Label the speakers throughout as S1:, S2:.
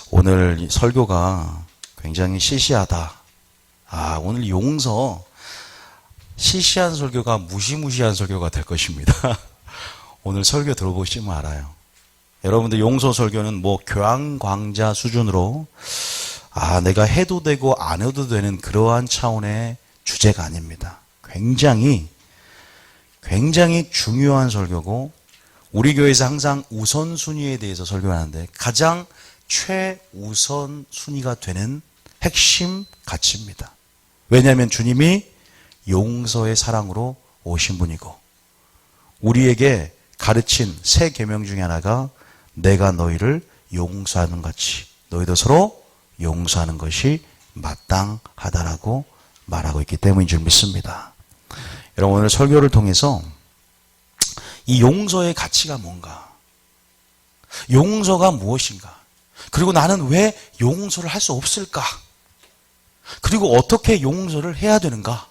S1: 오늘 이 설교가 굉장히 시시하다. 오늘 용서, 시시한 설교가 무시무시한 설교가 될 것입니다. 오늘 설교 들어보시면 알아요. 여러분들 용서 설교는 뭐 교황광자 수준으로 내가 해도 되고 안 해도 되는 그러한 차원의 주제가 아닙니다. 굉장히 중요한 설교고, 우리 교회에서 항상 우선순위에 대해서 설교하는데 가장 최우선순위가 되는 핵심 가치입니다. 왜냐하면 주님이 용서의 사랑으로 오신 분이고, 우리에게 가르친 새 계명 중에 하나가 내가 너희를 용서하는 같이 너희도 서로 용서하는 것이 마땅하다라고 말하고 있기 때문인 줄 믿습니다. 여러분, 오늘 설교를 통해서 이 용서의 가치가 뭔가, 용서가 무엇인가, 그리고 나는 왜 용서를 할 수 없을까, 그리고 어떻게 용서를 해야 되는가,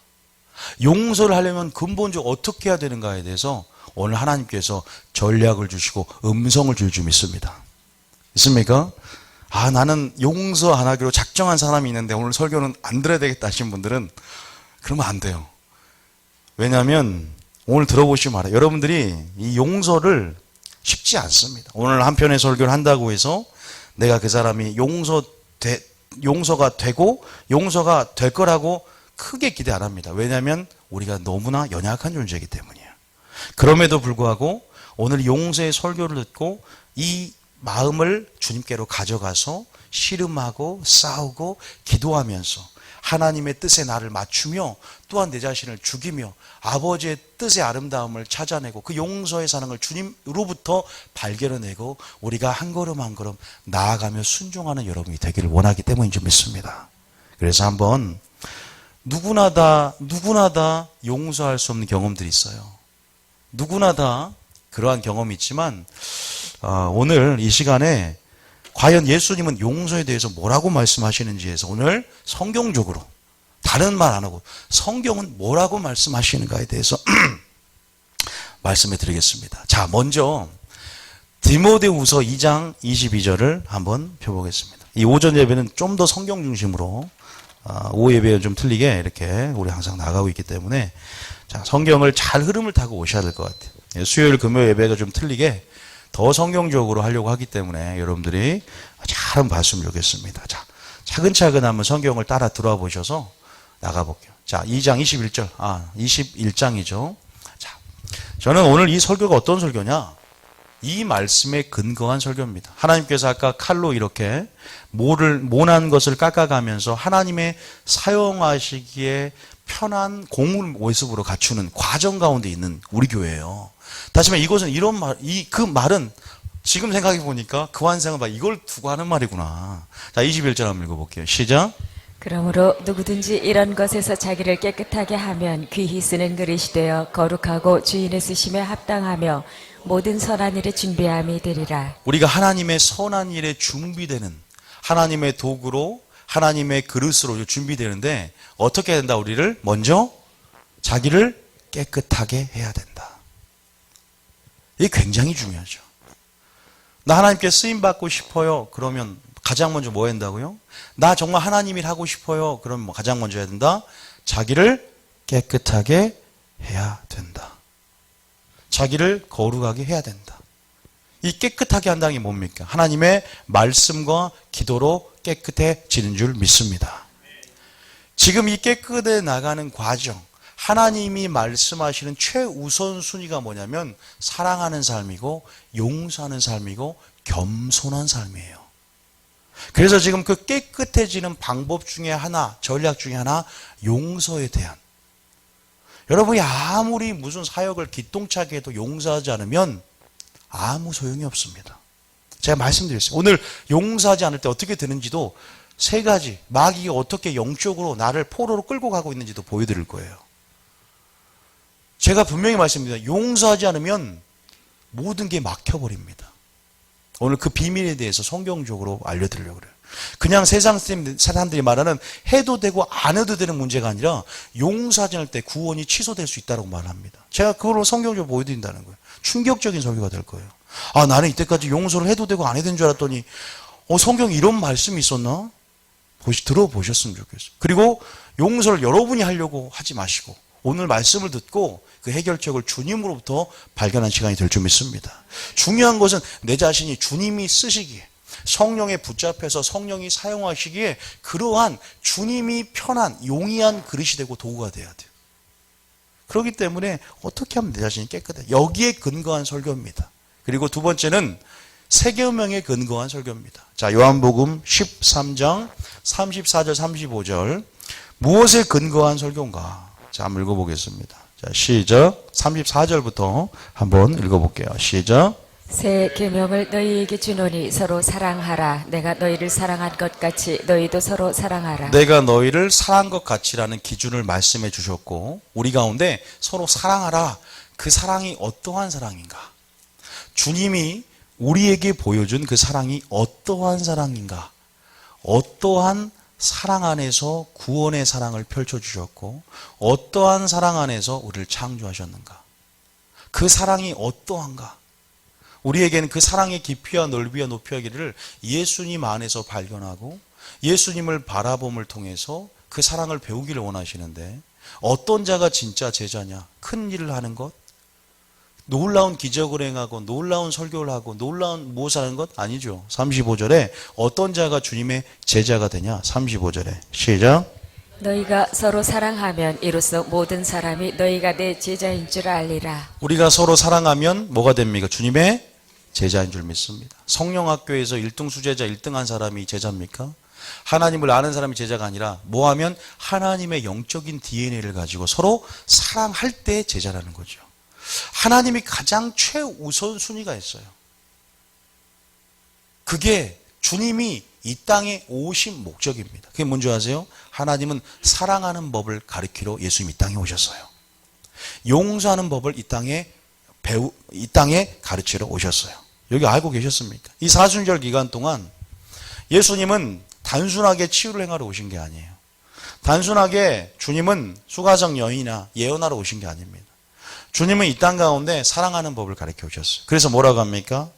S1: 용서를 하려면 근본적으로 어떻게 해야 되는가에 대해서 오늘 하나님께서 전략을 주시고 음성을 줄 줄 믿습니다. 있습니까? 나는 용서 안 하기로 작정한 사람이 있는데 오늘 설교는 안 들어야 되겠다 하신 분들은 그러면 안 돼요. 왜냐하면 오늘 들어보시면 알아요. 여러분들이 이 용서를 쉽지 않습니다. 오늘 한 편의 설교를 한다고 해서 내가 그 사람이 용서가 되고 용서가 될 거라고 크게 기대 안 합니다. 왜냐하면 우리가 너무나 연약한 존재이기 때문이에요. 그럼에도 불구하고 오늘 용서의 설교를 듣고 이 마음을 주님께로 가져가서 씨름하고 싸우고 기도하면서 하나님의 뜻에 나를 맞추며 또한 내 자신을 죽이며 아버지의 뜻의 아름다움을 찾아내고 그 용서의 사랑을 주님으로부터 발견해내고 우리가 한 걸음 한 걸음 나아가며 순종하는 여러분이 되기를 원하기 때문인 줄 믿습니다. 그래서 한번 누구나 다 용서할 수 없는 경험들이 있어요. 누구나 다 그러한 경험이 있지만 오늘 이 시간에 과연 예수님은 용서에 대해서 뭐라고 말씀하시는지에서 오늘 성경적으로, 다른 말 안 하고 성경은 뭐라고 말씀하시는가에 대해서 말씀해 드리겠습니다. 자, 먼저 디모데후서 2장 22절을 한번 펴보겠습니다. 이 오전 예배는 좀 더 성경 중심으로, 오후 예배는 좀 틀리게 이렇게 우리 항상 나가고 있기 때문에 자, 성경을 잘 흐름을 타고 오셔야 될 것 같아요. 수요일 금요일 예배가 좀 틀리게 더 성경적으로 하려고 하기 때문에 여러분들이 잘 한번 봤으면 좋겠습니다. 자, 차근차근 한번 성경을 따라 들어와 보셔서 나가볼게요. 자, 2장 21절, 21장이죠. 자, 저는 오늘 이 설교가 어떤 설교냐? 이 말씀에 근거한 설교입니다. 하나님께서 아까 칼로 이렇게 모난 것을 깎아가면서 하나님의 사용하시기에 편한 공을 모습으로 갖추는 과정 가운데 있는 우리 교회예요. 다시 말해 이것은 이런 말, 그 말은 지금 생각해 보니까 그 환상을 봐, 이걸 두고 하는 말이구나. 자, 21절 한번 읽어볼게요. 시작.
S2: 그러므로 누구든지 이런 것에서 자기를 깨끗하게 하면 귀히 쓰는 그릇이 되어 거룩하고 주인의 쓰심에 합당하며 모든 선한 일에 준비함이 되리라.
S1: 우리가 하나님의 선한 일에 준비되는 하나님의 도구로, 하나님의 그릇으로 준비되는데 어떻게 해야 된다? 우리를 먼저 자기를 깨끗하게 해야 된다. 이게 굉장히 중요하죠. 나 하나님께 쓰임받고 싶어요. 그러면 가장 먼저 뭐 해야 된다고요? 나 정말 하나님 일 하고 싶어요. 그러면 가장 먼저 해야 된다? 자기를 깨끗하게 해야 된다. 자기를 거룩하게 해야 된다. 이 깨끗하게 한다는 게 뭡니까? 하나님의 말씀과 기도로 깨끗해지는 줄 믿습니다. 지금 이 깨끗해 나가는 과정, 하나님이 말씀하시는 최우선 순위가 뭐냐면 사랑하는 삶이고 용서하는 삶이고 겸손한 삶이에요. 그래서 지금 그 깨끗해지는 방법 중에 하나, 전략 중에 하나, 용서에 대한, 여러분이 아무리 무슨 사역을 기똥차게 해도 용서하지 않으면 아무 소용이 없습니다. 제가 말씀드렸어요. 오늘 용서하지 않을 때 어떻게 되는지도 세 가지, 마귀가 어떻게 영적으로 나를 포로로 끌고 가고 있는지도 보여드릴 거예요. 제가 분명히 말씀드립니다. 용서하지 않으면 모든 게 막혀버립니다. 오늘 그 비밀에 대해서 성경적으로 알려드리려고 그래요. 그냥 세상 사람들이 말하는 해도 되고 안 해도 되는 문제가 아니라 용서하지 않을 때 구원이 취소될 수 있다고 말합니다. 제가 그걸 성경적으로 보여드린다는 거예요. 충격적인 설교가 될 거예요. 나는 이때까지 용서를 해도 되고 안 해도 되는 줄 알았더니 성경에 이런 말씀이 있었나? 들어보셨으면 좋겠어요. 그리고 용서를 여러분이 하려고 하지 마시고 오늘 말씀을 듣고 그 해결책을 주님으로부터 발견한 시간이 될 줄 믿습니다. 중요한 것은 내 자신이 주님이 쓰시기에 성령에 붙잡혀서 성령이 사용하시기에 그러한 주님이 편한 용이한 그릇이 되고 도구가 돼야 돼요. 그렇기 때문에 어떻게 하면 내 자신이 깨끗해? 여기에 근거한 설교입니다. 그리고 두 번째는 세계명에 근거한 설교입니다. 자, 요한복음 13장 34절 35절 무엇에 근거한 설교인가? 자, 한번 읽어보겠습니다. 자, 시작. 34절부터 한번 읽어볼게요. 시작.
S2: 새 계명을 너희에게 주노니 서로 사랑하라. 내가 너희를 사랑한 것 같이 너희도 서로 사랑하라.
S1: 내가 너희를 사랑한 것 같이라는 기준을 말씀해 주셨고 우리 가운데 서로 사랑하라. 그 사랑이 어떠한 사랑인가? 주님이 우리에게 보여준 그 사랑이 어떠한 사랑인가? 어떠한 사랑 안에서 구원의 사랑을 펼쳐주셨고 어떠한 사랑 안에서 우리를 창조하셨는가? 그 사랑이 어떠한가? 우리에게는 그 사랑의 깊이와 넓이와 높이와 길이를 예수님 안에서 발견하고 예수님을 바라봄을 통해서 그 사랑을 배우기를 원하시는데 어떤 자가 진짜 제자냐? 큰 일을 하는 것? 놀라운 기적을 행하고 놀라운 설교를 하고 놀라운 무엇을 하는 것? 아니죠. 35절에 어떤 자가 주님의 제자가 되냐? 35절에 시작.
S2: 너희가 서로 사랑하면 이로써 모든 사람이 너희가 내 제자인 줄 알리라.
S1: 우리가 서로 사랑하면 뭐가 됩니까? 주님의 제자인 줄 믿습니다. 성령학교에서 1등 수제자 1등한 사람이 제자입니까? 하나님을 아는 사람이 제자가 아니라 뭐 하면 하나님의 영적인 DNA를 가지고 서로 사랑할 때 제자라는 거죠. 하나님이 가장 최우선 순위가 있어요. 그게 주님이 이 땅에 오신 목적입니다. 그게 뭔지 아세요? 하나님은 사랑하는 법을 가르치러 예수님이 이 땅에 오셨어요. 용서하는 법을 이 땅에 가르치러 오셨어요. 여기 알고 계셨습니까? 이 사순절 기간 동안 예수님은 단순하게 치유를 행하러 오신 게 아니에요. 단순하게 주님은 수가성 여인이나 예언하러 오신 게 아닙니다. 주님은 이 땅 가운데 사랑하는 법을 가르쳐 오셨어요. 그래서 뭐라고 합니까?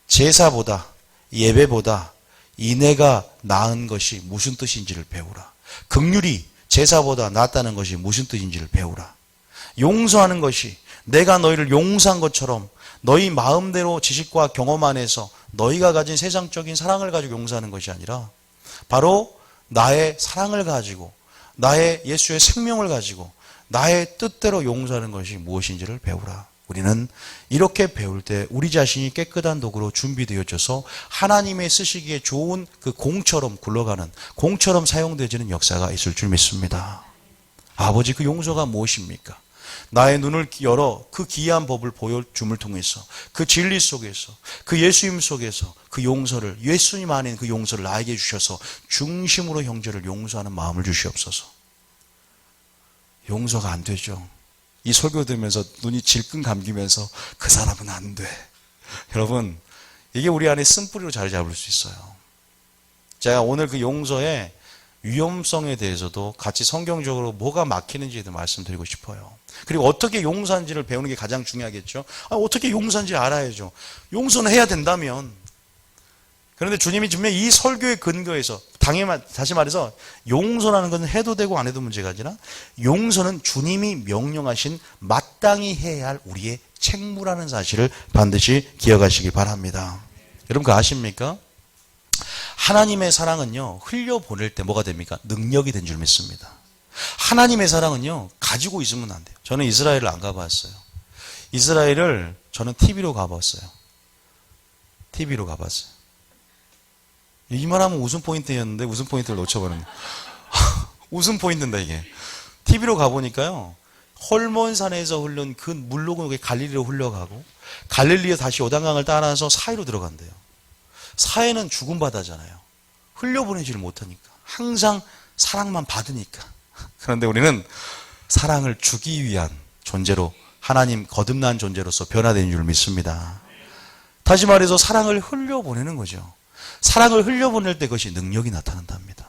S1: 제사보다 예배보다 인애가 나은 것이 무슨 뜻인지를 배우라. 긍휼이 제사보다 낫다는 것이 무슨 뜻인지를 배우라. 용서하는 것이 내가 너희를 용서한 것처럼 너희 마음대로 지식과 경험 안에서 너희가 가진 세상적인 사랑을 가지고 용서하는 것이 아니라 바로 나의 사랑을 가지고 나의 예수의 생명을 가지고 나의 뜻대로 용서하는 것이 무엇인지를 배우라. 우리는 이렇게 배울 때 우리 자신이 깨끗한 도구로 준비되어져서 하나님의 쓰시기에 좋은 그 공처럼 굴러가는 공처럼 사용되어지는 역사가 있을 줄 믿습니다. 아버지, 그 용서가 무엇입니까? 나의 눈을 열어 그 기이한 법을 보여줌을 통해서 그 진리 속에서 그 예수님 속에서 그 용서를 예수님 안에 그 용서를 나에게 주셔서 중심으로 형제를 용서하는 마음을 주시옵소서. 용서가 안 되죠. 이 설교 들으면서 눈이 질끈 감기면서 그 사람은 안 돼. 여러분, 이게 우리 안에 쓴뿌리로 자리 잡을 수 있어요. 제가 오늘 그 용서의 위험성에 대해서도 같이 성경적으로 뭐가 막히는지도 말씀드리고 싶어요. 그리고 어떻게 용서하는지를 배우는 게 가장 중요하겠죠. 어떻게 용서하는지 알아야죠. 용서는 해야 된다면. 그런데 주님이 분명히 이 설교의 근거에서 다시 말해서 용서라는 것은 해도 되고 안 해도 문제가 아니라 용서는 주님이 명령하신 마땅히 해야 할 우리의 책무라는 사실을 반드시 기억하시기 바랍니다. 여러분 그거 아십니까? 하나님의 사랑은요, 흘려보낼 때 뭐가 됩니까? 능력이 된 줄 믿습니다. 하나님의 사랑은요, 가지고 있으면 안 돼요. 저는 이스라엘을 안 가봤어요. 이스라엘을 저는 TV로 가봤어요. TV로 가봤어요. 이 말하면 웃음 포인트였는데 웃음 포인트를 놓쳐버렸네. 웃음 포인트인데 이게. TV로 가보니까요, 헐몬산에서 흐른 그 물로 갈릴리로 흘러가고 갈릴리에 다시 요단강을 따라서 사해로 들어간대요. 사해는 죽음 바다잖아요. 흘려보내지를 못하니까. 항상 사랑만 받으니까. 그런데 우리는 사랑을 주기 위한 존재로 하나님 거듭난 존재로서 변화된 줄 믿습니다. 다시 말해서 사랑을 흘려보내는 거죠. 사랑을 흘려보낼 때 그것이 능력이 나타난답니다.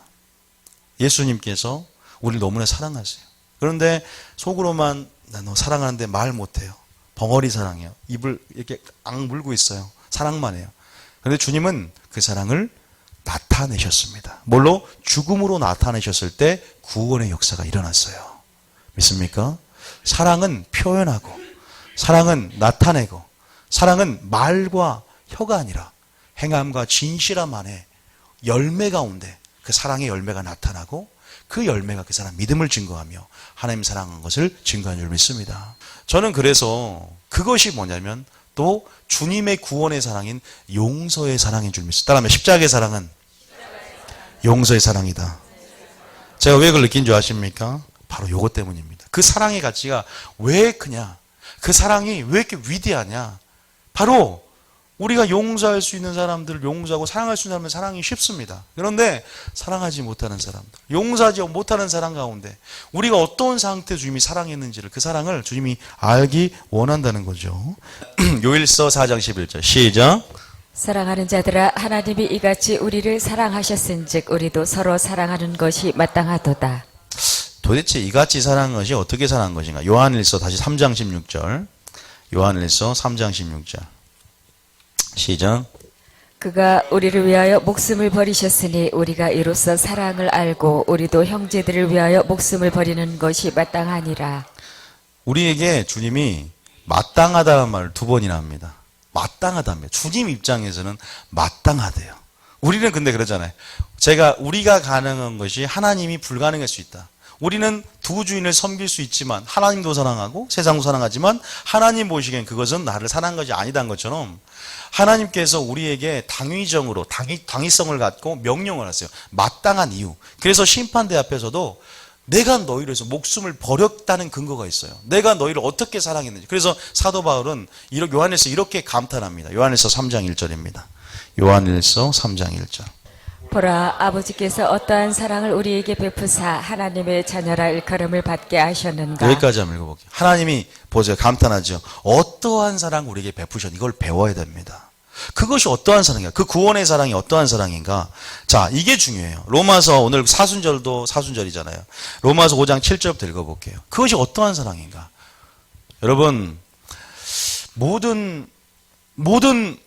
S1: 예수님께서 우리를 너무나 사랑하세요. 그런데 속으로만 나 너 사랑하는데 말 못해요. 벙어리 사랑해요. 입을 이렇게 앙 물고 있어요. 사랑만 해요. 그런데 주님은 그 사랑을 나타내셨습니다. 뭘로? 죽음으로 나타내셨을 때 구원의 역사가 일어났어요. 믿습니까? 사랑은 표현하고, 사랑은 나타내고, 사랑은 말과 혀가 아니라 행함과 진실함 안에 열매 가운데 그 사랑의 열매가 나타나고, 그 열매가 그 사람 믿음을 증거하며 하나님 사랑한 것을 증거하는 줄 믿습니다. 저는 그래서 그것이 뭐냐면 또 주님의 구원의 사랑인 용서의 사랑인 줄 믿습니다. 따라하면 십자가의 사랑은 용서의 사랑이다. 제가 왜 그걸 느낀 줄 아십니까? 바로 요것 때문입니다. 그 사랑의 가치가 왜 크냐? 그 사랑이 왜 이렇게 위대하냐? 바로 우리가 용서할 수 있는 사람들을 용서하고 사랑할 수 있는 사람은 사랑이 쉽습니다. 그런데 사랑하지 못하는 사람들, 용서하지 못하는 사람 가운데 우리가 어떤 상태에 주님이 사랑했는지를, 그 사랑을 주님이 알기 원한다는 거죠. 요일서 4장 11절 시작.
S2: 사랑하는 자들아, 하나님이 이같이 우리를 사랑하셨은즉 우리도 서로 사랑하는 것이 마땅하도다.
S1: 도대체 이같이 사랑한 것이 어떻게 사랑한 것인가? 요한일서 다시 3장 16절. 요한일서 3장 16절. 시작.
S2: 그가 우리를 위하여 목숨을 버리셨으니 우리가 이로써 사랑을 알고 우리도 형제들을 위하여 목숨을 버리는 것이 마땅하니라.
S1: 우리에게 주님이 마땅하다는 말을 두 번이나 합니다. 마땅하다며. 주님 입장에서는 마땅하대요. 우리는 근데 그러잖아요. 우리가 가능한 것이 하나님이 불가능할 수 있다. 우리는 두 주인을 섬길 수 있지만 하나님도 사랑하고 세상도 사랑하지만 하나님 보시기엔 그것은 나를 사랑한 것이 아니다는 것처럼 하나님께서 우리에게 당위적으로 당위성을 갖고 명령을 하세요. 마땅한 이유. 그래서 심판대 앞에서도 내가 너희를 위해서 목숨을 버렸다는 근거가 있어요. 내가 너희를 어떻게 사랑했는지. 그래서 사도 바울은 요한일서 이렇게 감탄합니다. 요한일서 3장 1절입니다. 요한일서 3장 1절.
S2: 보라, 아버지께서 어떠한 사랑을 우리에게 베푸사 하나님의 자녀라 일컬음을 받게 하셨는가.
S1: 여기까지 한번 읽어볼게요. 하나님이 보세요. 감탄하죠. 어떠한 사랑 우리에게 베푸셨는가. 이걸 배워야 됩니다. 그것이 어떠한 사랑인가? 그 구원의 사랑이 어떠한 사랑인가? 자, 이게 중요해요. 로마서 오늘 사순절도 사순절이잖아요. 로마서 5장 7절부터 읽어볼게요. 그것이 어떠한 사랑인가? 여러분, 모든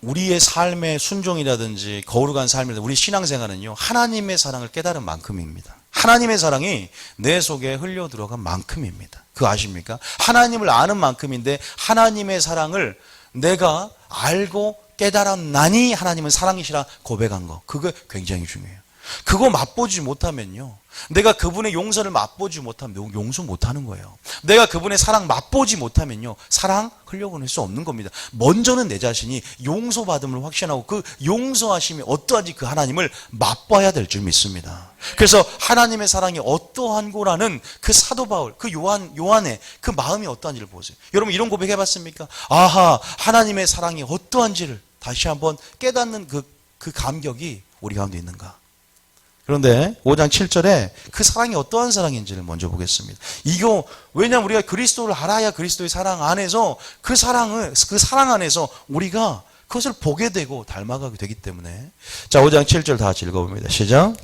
S1: 우리의 삶의 순종이라든지 거룩한 삶이라든지 우리 신앙생활은요, 하나님의 사랑을 깨달은 만큼입니다. 하나님의 사랑이 내 속에 흘려 들어간 만큼입니다. 그거 아십니까? 하나님을 아는 만큼인데 하나님의 사랑을 내가 알고 깨달았나니 하나님은 사랑이시라 고백한 거, 그거 굉장히 중요해요. 그거 맛보지 못하면요, 내가 그분의 용서를 맛보지 못하면 용서 못하는 거예요. 내가 그분의 사랑 맛보지 못하면요, 사랑 흘려보낼 수 없는 겁니다. 먼저는 내 자신이 용서받음을 확신하고 그 용서하심이 어떠한지 그 하나님을 맛봐야 될 줄 믿습니다. 그래서 하나님의 사랑이 어떠한 거라는 그 사도 바울, 그 요한의 그 마음이 어떠한지를 보세요. 여러분 이런 고백 해봤습니까? 아하, 하나님의 사랑이 어떠한지를 다시 한번 깨닫는 그 감격이 우리 가운데 있는가? 그런데 5장 7절에 그 사랑이 어떠한 사랑인지를 먼저 보겠습니다. 왜냐하면 우리가 그리스도를 알아야 그리스도의 사랑 안에서 그 사랑 안에서 우리가 그것을 보게 되고 닮아가게 되기 때문에. 자, 5장 7절 다 같이 읽어봅니다. 시작.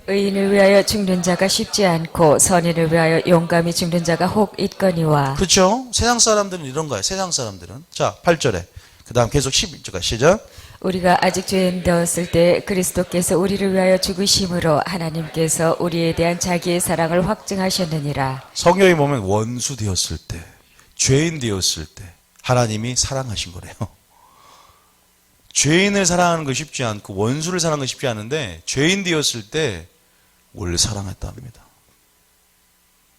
S1: 의인을
S2: 위하여 죽는 자가 쉽지 않고 선인을 위하여 용감히 죽는 자가 혹 있거니와.
S1: 그렇죠. 세상 사람들은 이런 거예요. 세상 사람들은. 자, 8절에. 그 다음 계속 11절까지 시작.
S2: 우리가 아직 죄인 되었을 때 그리스도께서 우리를 위하여 죽으심으로 하나님께서 우리에 대한 자기의 사랑을 확증하셨느니라.
S1: 성경에 보면 원수 되었을 때, 죄인 되었을 때 하나님이 사랑하신 거래요. 죄인을 사랑하는 거 쉽지 않고 원수를 사랑하는 거 쉽지 않은데 죄인 되었을 때 원래 사랑했답니다.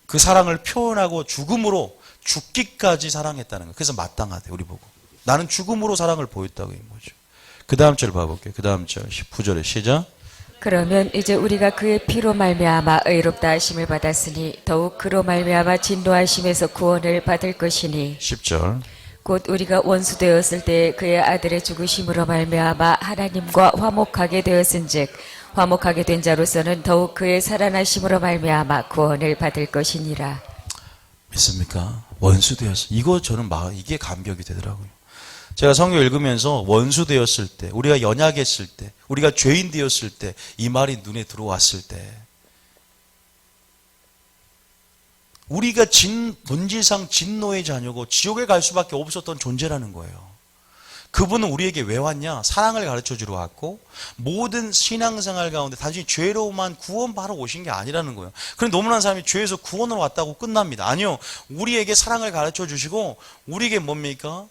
S1: 그 사랑을 표현하고 죽음으로 죽기까지 사랑했다는 거예요. 그래서 마땅하대. 우리 보고 나는 죽음으로 사랑을 보였다고 인 거죠. 그 다음 절 봐볼게요. 그 다음 절 19절에 시작.
S2: 그러면 이제 우리가 그의 피로 말미암아 의롭다 하심을 받았으니 더욱 그로 말미암아 진노하심에서 구원을 받을 것이니.
S1: 10절.
S2: 곧 우리가 원수 되었을 때 그의 아들의 죽으심으로 말미암아 하나님과 화목하게 되었은즉 화목하게 된 자로서는 더욱 그의 살아나심으로 말미암아 구원을 받을 것이니라.
S1: 믿습니까? 원수 되었어. 이거 저는 이게 감격이 되더라고요. 제가 성경 읽으면서 원수 되었을 때, 우리가 연약했을 때, 우리가 죄인 되었을 때, 이 말이 눈에 들어왔을 때, 우리가 본질상 진노의 자녀고 지옥에 갈 수밖에 없었던 존재라는 거예요. 그분은 우리에게 왜 왔냐? 사랑을 가르쳐 주러 왔고 모든 신앙생활 가운데 단순히 죄로만 구원받아 오신 게 아니라는 거예요. 그런데 너무나 사람이 죄에서 구원으로 왔다고 끝납니다. 아니요. 우리에게 사랑을 가르쳐 주시고 우리에게 뭡니까?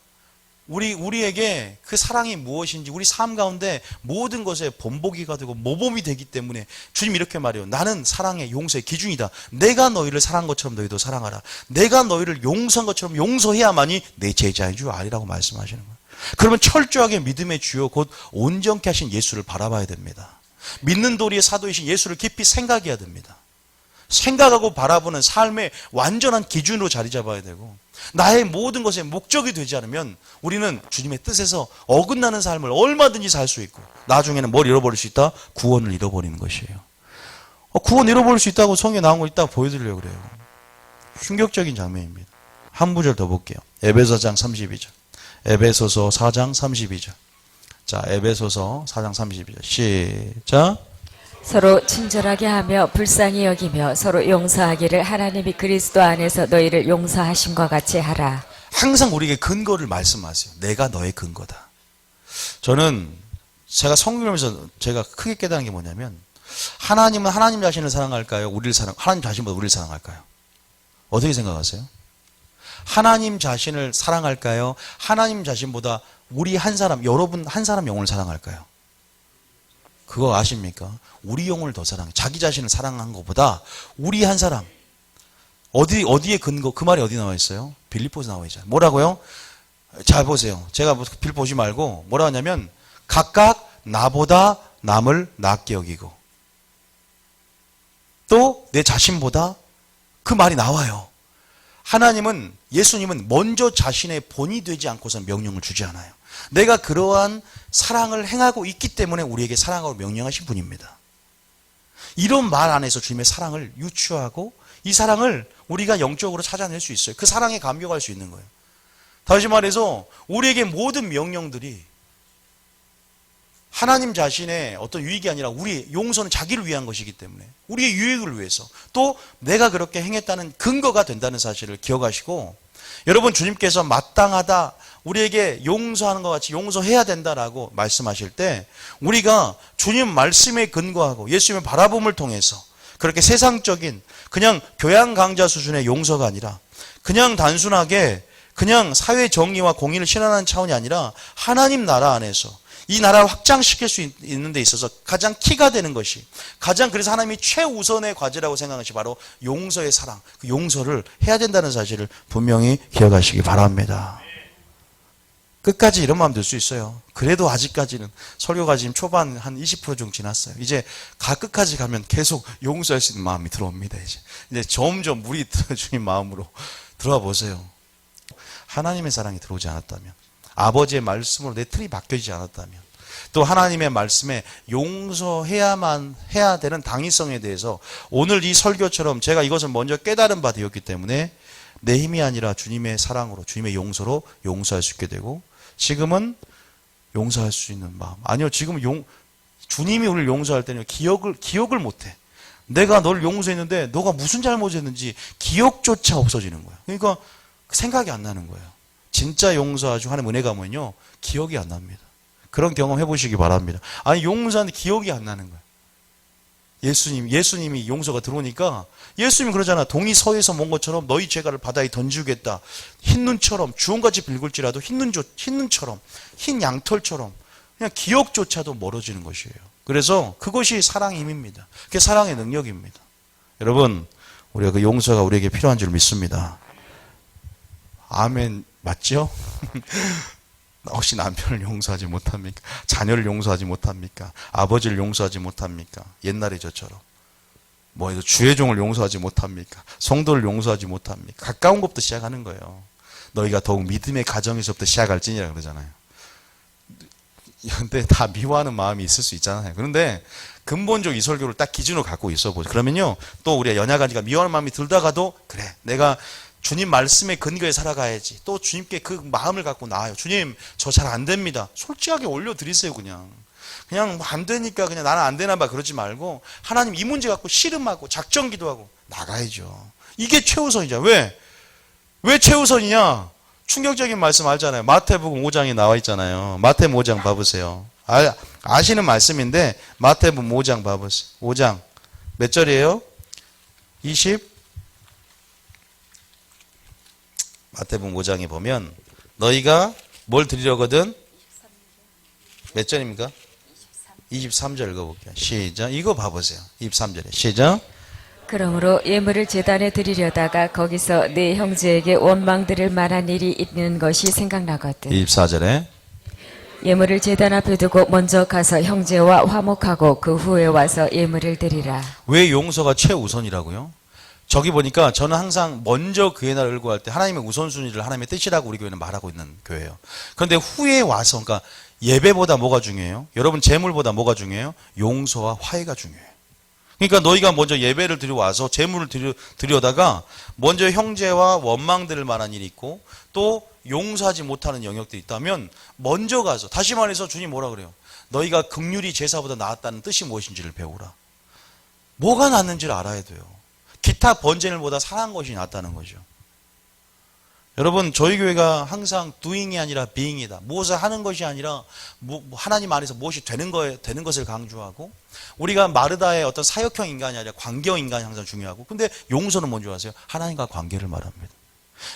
S1: 우리에게 그 사랑이 무엇인지 우리 삶 가운데 모든 것에 본보기가 되고 모범이 되기 때문에 주님 이렇게 말해요. 나는 사랑의 용서의 기준이다. 내가 너희를 사랑한 것처럼 너희도 사랑하라. 내가 너희를 용서한 것처럼 용서해야만이 내 제자인 줄 아리라고 말씀하시는 거예요. 그러면 철저하게 믿음의 주요 곧 온전케 하신 예수를 바라봐야 됩니다. 믿는 도리의 사도이신 예수를 깊이 생각해야 됩니다. 생각하고 바라보는 삶의 완전한 기준으로 자리 잡아야 되고 나의 모든 것에 목적이 되지 않으면 우리는 주님의 뜻에서 어긋나는 삶을 얼마든지 살 수 있고 나중에는 뭘 잃어버릴 수 있다? 구원을 잃어버리는 것이에요. 구원 잃어버릴 수 있다고 성경에 나온 거 이따가 보여드리려고 그래요. 충격적인 장면입니다. 한 구절 더 볼게요. 에베소서 4장 32절. 에베소서 4장 32절. 자, 에베소서 4장 32절. 시작.
S2: 서로 친절하게 하며 불쌍히 여기며 서로 용서하기를 하나님이 그리스도 안에서 너희를 용서하심과 같이 하라.
S1: 항상 우리에게 근거를 말씀하세요. 내가 너의 근거다. 저는 제가 성경하면서 제가 크게 깨달은 게 뭐냐면 하나님은 하나님 자신을 사랑할까요? 하나님 자신보다 우리를 사랑할까요? 어떻게 생각하세요? 하나님 자신을 사랑할까요? 하나님 자신보다 우리 한 사람, 여러분 한 사람 영혼을 사랑할까요? 그거 아십니까? 우리 영혼을 더 사랑해. 자기 자신을 사랑한 것보다 우리 한 사람. 어디에 근거, 그 말이 어디 나와 있어요? 빌립보서 나와 있잖아요. 뭐라고요? 잘 보세요. 제가 빌립보 보지 말고 뭐라 하냐면 각각 나보다 남을 낫게 여기고 또 내 자신보다 그 말이 나와요. 하나님은 예수님은 먼저 자신의 본이 되지 않고서 명령을 주지 않아요. 내가 그러한 사랑을 행하고 있기 때문에 우리에게 사랑하고 명령하신 분입니다. 이런 말 안에서 주님의 사랑을 유추하고 이 사랑을 우리가 영적으로 찾아낼 수 있어요. 그 사랑에 감격할 수 있는 거예요. 다시 말해서 우리에게 모든 명령들이 하나님 자신의 어떤 유익이 아니라 우리 용서는 자기를 위한 것이기 때문에 우리의 유익을 위해서 또 내가 그렇게 행했다는 근거가 된다는 사실을 기억하시고 여러분 주님께서 마땅하다 우리에게 용서하는 것 같이 용서해야 된다라고 말씀하실 때 우리가 주님 말씀에 근거하고 예수님의 바라봄을 통해서 그렇게 세상적인 그냥 교양 강좌 수준의 용서가 아니라 그냥 단순하게 그냥 사회 정의와 공의를 실현하는 차원이 아니라 하나님 나라 안에서 이 나라를 확장시킬 수 있는 데 있어서 가장 키가 되는 것이 가장 그래서 하나님이 최우선의 과제라고 생각하는 것이 바로 용서의 사랑, 그 용서를 해야 된다는 사실을 분명히 기억하시기 바랍니다. 끝까지 이런 마음 들 수 있어요. 그래도 아직까지는 설교가 지금 초반 한 20% 정도 지났어요. 이제 끝까지 가면 계속 용서할 수 있는 마음이 들어옵니다. 이제 점점 물이 주님 마음으로 들어와 보세요. 하나님의 사랑이 들어오지 않았다면 아버지의 말씀으로 내 틀이 바뀌어지지 않았다면 또 하나님의 말씀에 용서해야만 해야 되는 당위성에 대해서 오늘 이 설교처럼 제가 이것을 먼저 깨달은 바 되었기 때문에 내 힘이 아니라 주님의 사랑으로 주님의 용서로 용서할 수 있게 되고 지금은 용서할 수 있는 마음 아니요 지금 주님이 우리를 용서할 때는 기억을 못해 내가 널 용서했는데 너가 무슨 잘못했는지 기억조차 없어지는 거야. 그러니까 생각이 안 나는 거예요. 진짜 용서하시고 하나님 은혜 가면요 기억이 안 납니다. 그런 경험 해보시기 바랍니다. 아니 용서하는데 기억이 안 나는 거예요. 예수님이 용서가 들어오니까 예수님이 그러잖아. 동이 서에서 먼 것처럼 너희 죄가를 바다에 던지겠다. 흰 눈처럼 주홍같이 붉을지라도 흰 눈처럼 흰 양털처럼 그냥 기억조차도 멀어지는 것이에요. 그래서 그것이 사랑의 힘입니다. 그게 사랑의 능력입니다. 여러분 우리가 그 용서가 우리에게 필요한 줄 믿습니다. 아멘 맞죠? 혹시 남편을 용서하지 못합니까? 자녀를 용서하지 못합니까? 아버지를 용서하지 못합니까? 옛날에 저처럼 주의 종을 용서하지 못합니까? 성도를 용서하지 못합니까? 가까운 것부터 시작하는 거예요. 너희가 더욱 믿음의 가정에서부터 시작할지니라 그러잖아요. 근데 다 미워하는 마음이 있을 수 있잖아요. 그런데 근본적 이 설교를 딱 기준으로 갖고 있어 보죠. 그러면요 또 우리가 연약하니까 미워하는 마음이 들다가도 그래 내가 주님 말씀의 근거에 살아가야지. 또 주님께 그 마음을 갖고 나아요. 주님 저 잘 안 됩니다. 솔직하게 올려드리세요. 그냥 안 되니까 그냥 나는 안 되나 봐 그러지 말고 하나님 이 문제 갖고 씨름하고 작전 기도하고 나가야죠. 이게 최우선이죠. 왜 최우선이냐? 충격적인 말씀 알잖아요. 마태복음 5장에 나와 있잖아요. 마태복음 5장 봐보세요. 아시는 말씀인데 마태복음 5장 봐보세요. 5장 몇 절이에요? 20 마태복음 5장에 보면 너희가 뭘 드리려거든? 몇 절입니까? 23절 읽어볼게요. 시작. 이거 봐보세요. 23절에 시작.
S2: 그러므로 예물을 제단에 드리려다가 거기서 네 형제에게 원망 들을 만한 일이 있는 것이 생각나거든.
S1: 24절에
S2: 예물을 제단 앞에 두고 먼저 가서 형제와 화목하고 그 후에 와서 예물을 드리라.
S1: 왜 용서가 최우선이라고요? 저기 보니까 저는 항상 먼저 그의 나라를 구할 때 하나님의 우선순위를 하나님의 뜻이라고 우리 교회는 말하고 있는 교회예요. 그런데 후에 와서 그러니까 예배보다 뭐가 중요해요? 여러분 재물보다 뭐가 중요해요? 용서와 화해가 중요해요. 그러니까 너희가 먼저 예배를 드려와서 재물을 드려다가 먼저 형제와 원망 들을 만한 일이 있고 또 용서하지 못하는 영역들이 있다면 먼저 가서 다시 말해서 주님 뭐라 그래요? 너희가 긍휼이 제사보다 나았다는 뜻이 무엇인지를 배우라. 뭐가 낫는지를 알아야 돼요. 기타 번제물보다 사랑한 것이 낫다는 거죠. 여러분 저희 교회가 항상 doing이 아니라 being이다. 무엇을 하는 것이 아니라 하나님 안에서 무엇이 되는 것을 강조하고 우리가 마르다의 어떤 사역형 인간이 아니라 관계형 인간이 항상 중요하고 근데 용서는 뭔지 아세요? 하나님과 관계를 말합니다.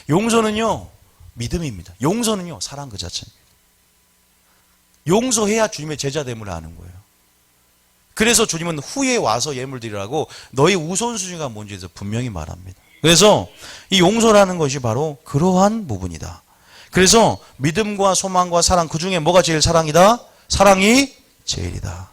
S1: 용서는요 믿음입니다. 용서는요 사랑 그 자체입니다. 용서해야 주님의 제자됨을 아는 거예요. 그래서 주님은 후에 와서 예물 드리라고 너희 우선순위가 뭔지에서 분명히 말합니다. 그래서 이 용서라는 것이 바로 그러한 부분이다. 그래서 믿음과 소망과 사랑 그 중에 뭐가 제일 사랑이다? 사랑이 제일이다.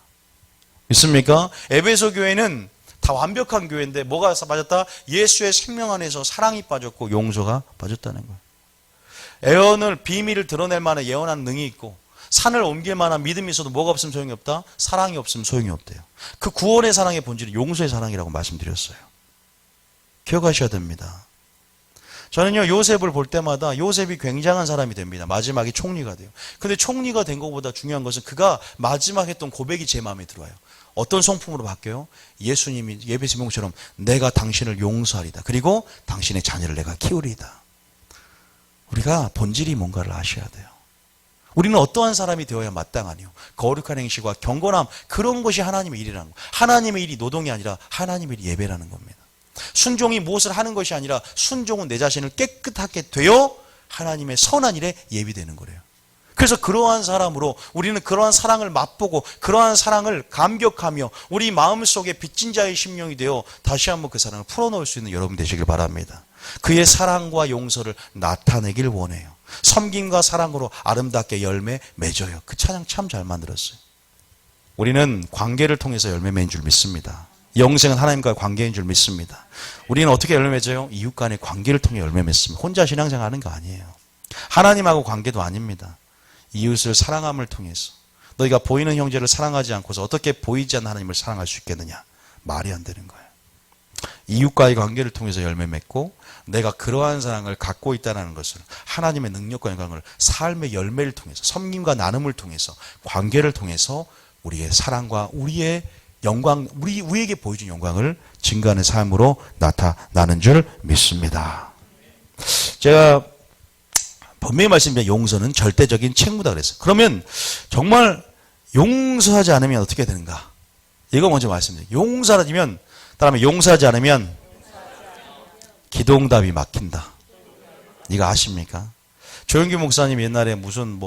S1: 믿습니까? 에베소 교회는 다 완벽한 교회인데 뭐가 빠졌다? 예수의 생명 안에서 사랑이 빠졌고 용서가 빠졌다는 거예요. 예언을 비밀을 드러낼 만한 예언하는 능이 있고 산을 옮길 만한 믿음이 있어도 뭐가 없으면 소용이 없다? 사랑이 없으면 소용이 없대요. 그 구원의 사랑의 본질은 용서의 사랑이라고 말씀드렸어요. 기억하셔야 됩니다. 저는요 요셉을 볼 때마다 요셉이 굉장한 사람이 됩니다. 마지막에 총리가 돼요. 근데 총리가 된 것보다 중요한 것은 그가 마지막 했던 고백이 제 마음에 들어요. 어떤 성품으로 바뀌어요? 예수님이 예배소 명처럼 내가 당신을 용서하리다. 그리고 당신의 자녀를 내가 키우리다. 우리가 본질이 뭔가를 아셔야 돼요. 우리는 어떠한 사람이 되어야 마땅하니요. 거룩한 행실과 경건함 그런 것이 하나님의 일이라는 거예요. 하나님의 일이 노동이 아니라 하나님의 일이 예배라는 겁니다. 순종이 무엇을 하는 것이 아니라 순종은 내 자신을 깨끗하게 되어 하나님의 선한 일에 예비되는 거래요. 그래서 그러한 사람으로 우리는 그러한 사랑을 맛보고 그러한 사랑을 감격하며 우리 마음속에 빚진 자의 심령이 되어 다시 한번 그 사랑을 풀어놓을 수 있는 여러분 되시길 바랍니다. 그의 사랑과 용서를 나타내길 원해요. 섬김과 사랑으로 아름답게 열매 맺어요. 그 찬양 참 잘 만들었어요. 우리는 관계를 통해서 열매 맺는 줄 믿습니다. 영생은 하나님과의 관계인 줄 믿습니다. 우리는 어떻게 열매 맺어요? 이웃 간의 관계를 통해 열매 맺습니다. 혼자 신앙생활 하는 거 아니에요. 하나님하고 관계도 아닙니다. 이웃을 사랑함을 통해서 너희가 보이는 형제를 사랑하지 않고서 어떻게 보이지 않는 하나님을 사랑할 수 있겠느냐? 말이 안 되는 거예요. 이웃과의 관계를 통해서 열매 맺고 내가 그러한 사랑을 갖고 있다는 것을 하나님의 능력과 영광을 삶의 열매를 통해서 섬김과 나눔을 통해서 관계를 통해서 우리의 사랑과 우리의 영광, 우리에게 보여준 영광을 증거하는 삶으로 나타나는 줄 믿습니다. 제가 분명히 말씀드린 용서는 절대적인 책무다 그랬어요. 그러면 정말 용서하지 않으면 어떻게 되는가? 이거 먼저 말씀드려요. 용서하면 따라하면 용서하지 않으면 기도응답이 막힌다. 이거 아십니까? 조영규 목사님 옛날에 무슨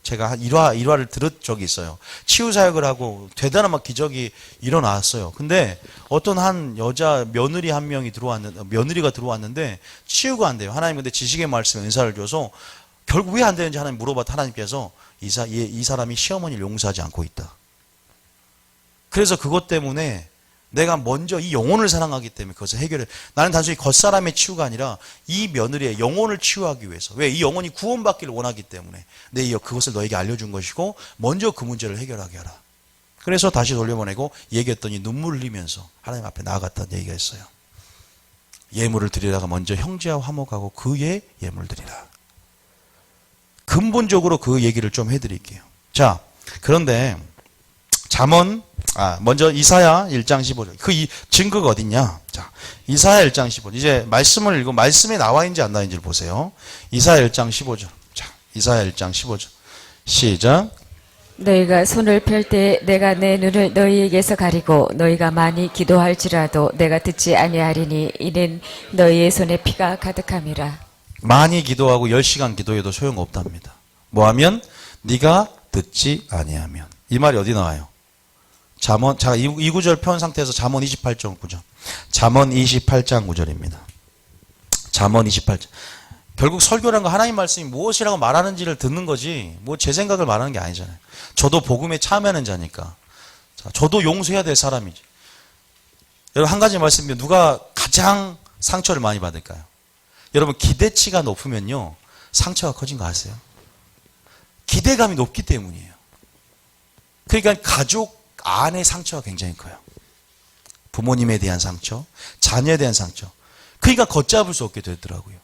S1: 제가 한 일화를 들은 적이 있어요. 치유사역을 하고 대단한 막 기적이 일어났어요. 근데 어떤 한 여자 며느리 한 명이 며느리가 들어왔는데 치유가 안 돼요. 하나님 근데 지식의 말씀에 은사를 줘서 결국 왜 안 되는지 하나님 물어봤다 하나님께서 이 사람이 시어머니를 용서하지 않고 있다. 그래서 그것 때문에 내가 먼저 이 영혼을 사랑하기 때문에 그것을 해결해. 나는 단순히 겉사람의 치유가 아니라 이 며느리의 영혼을 치유하기 위해서. 왜? 이 영혼이 구원받기를 원하기 때문에 그것을 너에게 알려준 것이고 먼저 그 문제를 해결하게 하라. 그래서 다시 돌려보내고 얘기했더니 눈물을 흘리면서 하나님 앞에 나아갔다는 얘기가 있어요. 예물을 드리다가 먼저 형제와 화목하고 그의 예물 드리라. 근본적으로 그 얘기를 좀 해드릴게요. 자, 그런데 잠언 먼저 이사야 1장 15절. 증거가 어딨냐? 자, 이사야 1장 15절. 이제 말씀을 읽고 말씀에 나와 있는지 안 나와 있는지를 보세요. 이사야 1장 15절. 자, 이사야 1장 15절. 시작.
S2: 너희가 손을 펼 때 내가 내 눈을 너희에게서 가리고 너희가 많이 기도할지라도 내가 듣지 아니하리니 이는 너희의 손에 피가 가득함이라.
S1: 많이 기도하고 10시간 기도해도 소용없답니다. 뭐하면? 네가 듣지 아니하면. 이 말이 어디 나와요? 잠언, 자, 이 구절 펴온 상태에서 잠언 28장 9절. 잠언 28장 9절입니다. 잠언 28장. 결국 설교란 거 하나님 말씀이 무엇이라고 말하는지를 듣는 거지, 뭐 제 생각을 말하는 게 아니잖아요. 저도 복음에 참여하는 자니까. 자, 저도 용서해야 될 사람이지. 여러분, 한 가지 말씀드리면 누가 가장 상처를 많이 받을까요? 여러분, 기대치가 높으면요, 상처가 커진 거 아세요? 기대감이 높기 때문이에요. 그러니까 가족 안의 상처가 굉장히 커요. 부모님에 대한 상처, 자녀에 대한 상처. 그러니까 걷잡을 수 없게 되더라고요.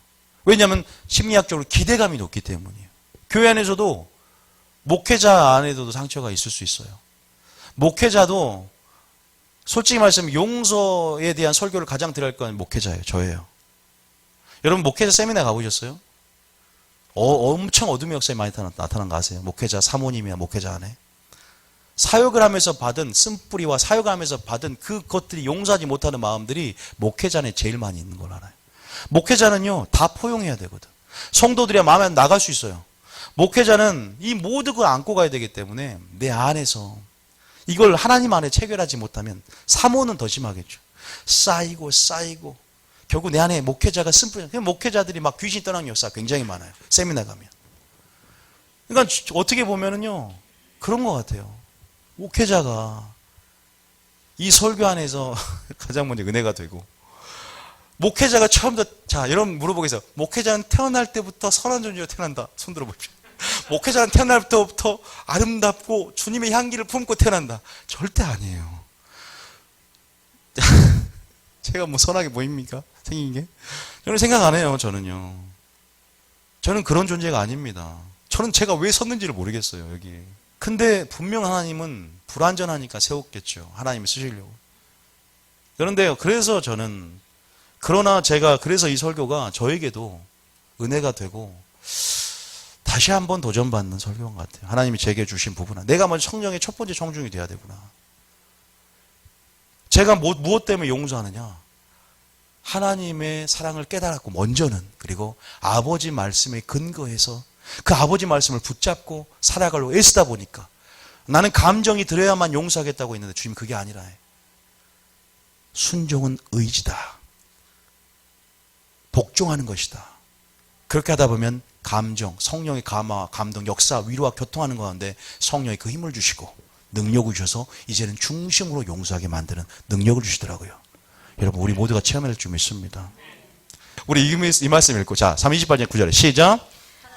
S1: 왜냐하면 심리학적으로 기대감이 높기 때문이에요. 교회 안에서도 목회자 안에도 상처가 있을 수 있어요. 목회자도 솔직히 말하면 용서에 대한 설교를 가장 들어갈 건 목회자예요. 저예요. 여러분, 목회자 세미나 가보셨어요? 엄청 어둠의 역사에 많이 나타난 거 아세요? 목회자 사모님이나 목회자 안에. 사역을 하면서 받은 쓴뿌리와 사역을 하면서 받은 그것들이 용서하지 못하는 마음들이 목회자 안에 제일 많이 있는 걸 알아요. 목회자는요, 다 포용해야 되거든. 성도들이 마음에 나갈 수 있어요. 목회자는 이 모든 걸 안고 가야 되기 때문에 내 안에서 이걸 하나님 안에 체결하지 못하면 사모는 더 심하겠죠. 쌓이고 결국 내 안에 목회자가 쓴뿌리. 목회자들이 막 귀신 떠나는 역사 굉장히 많아요. 세미나 가면. 그러니까 어떻게 보면은요, 그런 것 같아요. 목회자가 이 설교 안에서 가장 먼저 은혜가 되고, 목회자가 처음부터, 자, 여러분 물어보겠어요. 목회자는 태어날 때부터 선한 존재로 태어난다. 손 들어보십시오. 목회자는 태어날 때부터 아름답고 주님의 향기를 품고 태어난다. 절대 아니에요. 제가 뭐 선하게 보입니까? 생긴 게? 저는 생각 안 해요, 저는요. 저는 그런 존재가 아닙니다. 저는 제가 왜 섰는지를 모르겠어요, 여기. 근데 분명 하나님은 불완전하니까 세웠겠죠. 하나님이 쓰시려고. 그런데요, 그래서 저는, 그러나 제가 그래서 이 설교가 저에게도 은혜가 되고 다시 한번 도전받는 설교인 것 같아요. 하나님이 제게 주신 부분. 내가 먼저 성령의 첫 번째 청중이 돼야 되구나. 제가 무엇 때문에 용서하느냐? 하나님의 사랑을 깨달았고 먼저는, 그리고 아버지 말씀에 근거해서 그 아버지 말씀을 붙잡고 살아가려고 애쓰다 보니까 나는 감정이 들어야만 용서하겠다고 했는데 주님 그게 아니라 해. 순종은 의지다. 복종하는 것이다. 그렇게 하다 보면 감정, 성령의 감화, 감동, 역사, 위로와 교통하는 가운데 성령이 그 힘을 주시고 능력을 주셔서 이제는 중심으로 용서하게 만드는 능력을 주시더라고요. 여러분, 우리 모두가 체험할 줄 믿습니다. 우리 이 말씀 읽고, 자, 28장 9절에 시작.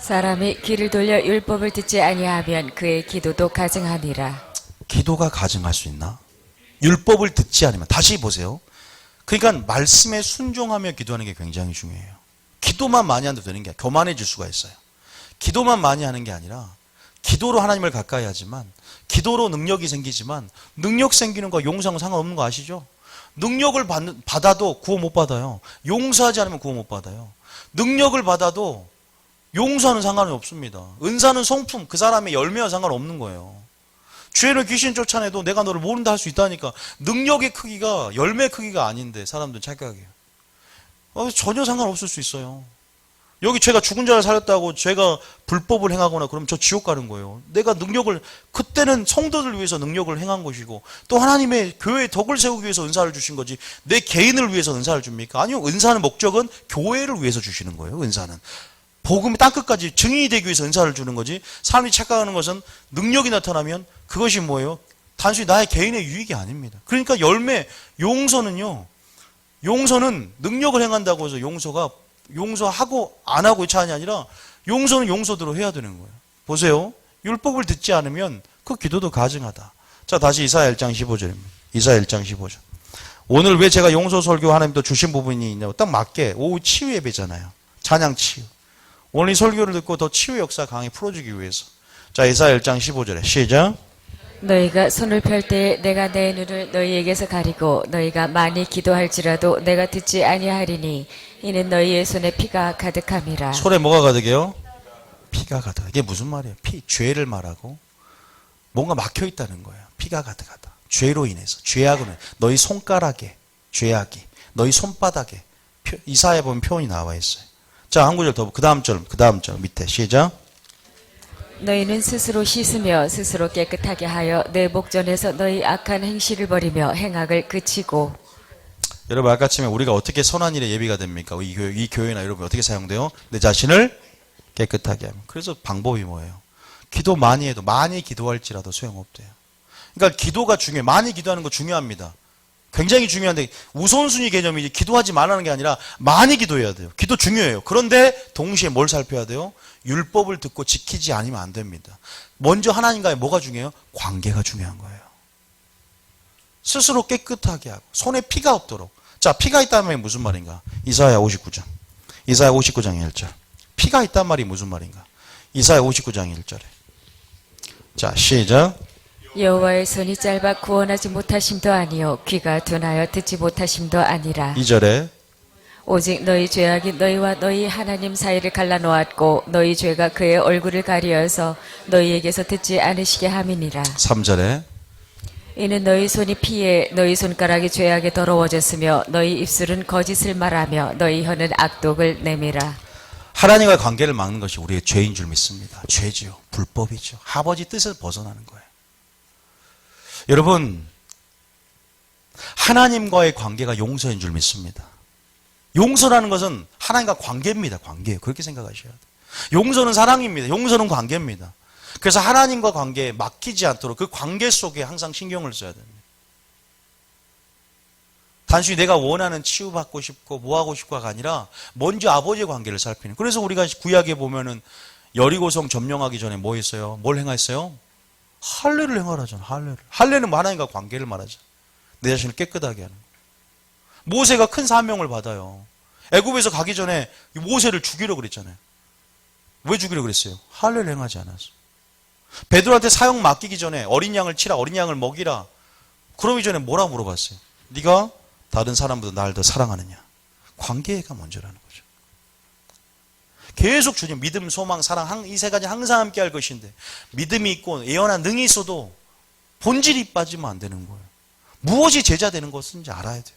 S2: 사람이 귀를 돌려 율법을 듣지 아니하면 그의 기도도 가증하니라.
S1: 기도가 가증할 수 있나? 율법을 듣지 않으면. 다시 보세요. 그러니까 말씀에 순종하며 기도하는 게 굉장히 중요해요. 기도만 많이 한다고 되는 게 아니라 교만해질 수가 있어요. 기도만 많이 하는 게 아니라 기도로 하나님을 가까이 하지만, 기도로 능력이 생기지만, 능력 생기는 거 용서하고 상관없는 거 아시죠? 능력을 받아도 구원 못 받아요. 용서하지 않으면 구원 못 받아요. 능력을 받아도 용서하는 상관이 없습니다. 은사는 성품, 그 사람의 열매와 상관없는 거예요. 죄를 귀신 쫓아내도 내가 너를 모른다 할 수 있다니까. 능력의 크기가 열매 크기가 아닌데 사람들은 착각해요. 전혀 상관없을 수 있어요. 여기 제가 죽은 자를 살렸다고 제가 불법을 행하거나 그러면 저 지옥 가는 거예요. 내가 능력을, 그때는 성도들 위해서 능력을 행한 것이고, 또 하나님의 교회의 덕을 세우기 위해서 은사를 주신 거지, 내 개인을 위해서 은사를 줍니까? 아니요. 은사는 목적은 교회를 위해서 주시는 거예요. 은사는 복음이 땅끝까지 증인이 되기 위해서 은사를 주는 거지, 사람이 착각하는 것은 능력이 나타나면 그것이 뭐예요? 단순히 나의 개인의 유익이 아닙니다. 그러니까 열매, 용서는요, 용서는 능력을 행한다고 해서 용서하고 안 하고의 차원이 아니라 용서는 용서대로 해야 되는 거예요. 보세요. 율법을 듣지 않으면 그 기도도 가증하다. 자, 다시 이사야 1장 15절입니다. 이사야 1장 15절. 오늘 왜 제가 용서 설교 하나님도 주신 부분이 있냐고, 딱 맞게 오후 치유 예배잖아요. 찬양 치유. 오늘 이 설교를 듣고 더 치유 역사 강히 풀어주기 위해서. 자, 이사야 1장 15절에 시작.
S2: 너희가 손을 펼 때에 내가 내 눈을 너희에게서 가리고 너희가 많이 기도할지라도 내가 듣지 아니하리니 이는 너희의 손에 피가 가득함이라.
S1: 손에 뭐가 가득해요? 피가 가득하다. 이게 무슨 말이에요? 죄를 말하고 뭔가 막혀 있다는 거예요. 피가 가득하다. 죄로 인해서, 죄악으로 인해서. 너희 손가락에 죄악이, 너희 손바닥에, 이사야에 보면 표현이 나와 있어요. 자, 한 구절 더, 그 다음 절 밑에 시작.
S2: 너희는 스스로 씻으며 스스로 깨끗하게 하여 내 목전에서 너희 악한 행실을 버리며 행악을 그치고.
S1: 여러분, 아까 치면 우리가 어떻게 선한 일에 예비가 됩니까? 이 교회나 여러분 어떻게 사용돼요? 내 자신을 깨끗하게 하면. 그래서 방법이 뭐예요? 기도 많이 해도 많이 기도할지라도 소용없대요. 그러니까 기도가 중요해요. 많이 기도하는 거 중요합니다. 굉장히 중요한데 우선순위 개념이 이제 기도하지 말라는 게 아니라 많이 기도해야 돼요. 기도 중요해요. 그런데 동시에 뭘 살펴야 돼요? 율법을 듣고 지키지 않으면 안 됩니다. 먼저 하나님과의 뭐가 중요해요? 관계가 중요한 거예요. 스스로 깨끗하게 하고 손에 피가 없도록. 자, 피가 있다는 말이 무슨 말인가? 이사야 59장 1절. 피가 있단 말이 무슨 말인가? 이사야 59장 1절에. 자, 시작.
S2: 여호와의 손이 짧아 구원하지 못하심도 아니요 귀가 둔하여 듣지 못하심도 아니라.
S1: 2절에.
S2: 오직 너희 죄악이 너희와 너희 하나님 사이를 갈라놓았고 너희 죄가 그의 얼굴을 가리어서 너희에게서 듣지 않으시게 함이니라.
S1: 3절에.
S2: 이는 너희 손이 피해 너희 손가락이 죄악에 더러워졌으며 너희 입술은 거짓을 말하며 너희 혀는 악독을 내밀어.
S1: 하나님과의 관계를 막는 것이 우리의 죄인 줄 믿습니다. 죄지요. 불법이죠. 아버지 뜻을 벗어나는 거예요. 여러분, 하나님과의 관계가 용서인 줄 믿습니다. 용서라는 것은 하나님과 관계입니다. 관계예요. 그렇게 생각하셔야 돼요. 용서는 사랑입니다. 용서는 관계입니다. 그래서 하나님과 관계에 막히지 않도록 그 관계 속에 항상 신경을 써야 됩니다. 단순히 내가 원하는 치유받고 싶고 뭐하고 싶고가 아니라 먼저 아버지의 관계를 살피는. 그래서 우리가 구약에 보면은 여리고성 점령하기 전에 뭐 했어요? 뭘 행했어요? 할례를 행하라잖아. 할례는 하나님과 관계를 말하죠. 내 자신을 깨끗하게 하는 거예요. 모세가 큰 사명을 받아요. 애굽에서 가기 전에 모세를 죽이려고 그랬잖아요. 왜 죽이려고 그랬어요? 할례를 행하지 않았어. 베드로한테 사형 맡기기 전에 어린 양을 치라, 어린 양을 먹이라. 그러기 전에 뭐라 물어봤어요? 네가 다른 사람보다 나를 더 사랑하느냐? 관계가 먼저라는 거죠. 계속 주님 믿음, 소망, 사랑 이 세 가지 항상 함께 할 것인데 믿음이 있고 예언한 능이 있어도 본질이 빠지면 안 되는 거예요. 무엇이 제자 되는 것인지 알아야 돼요.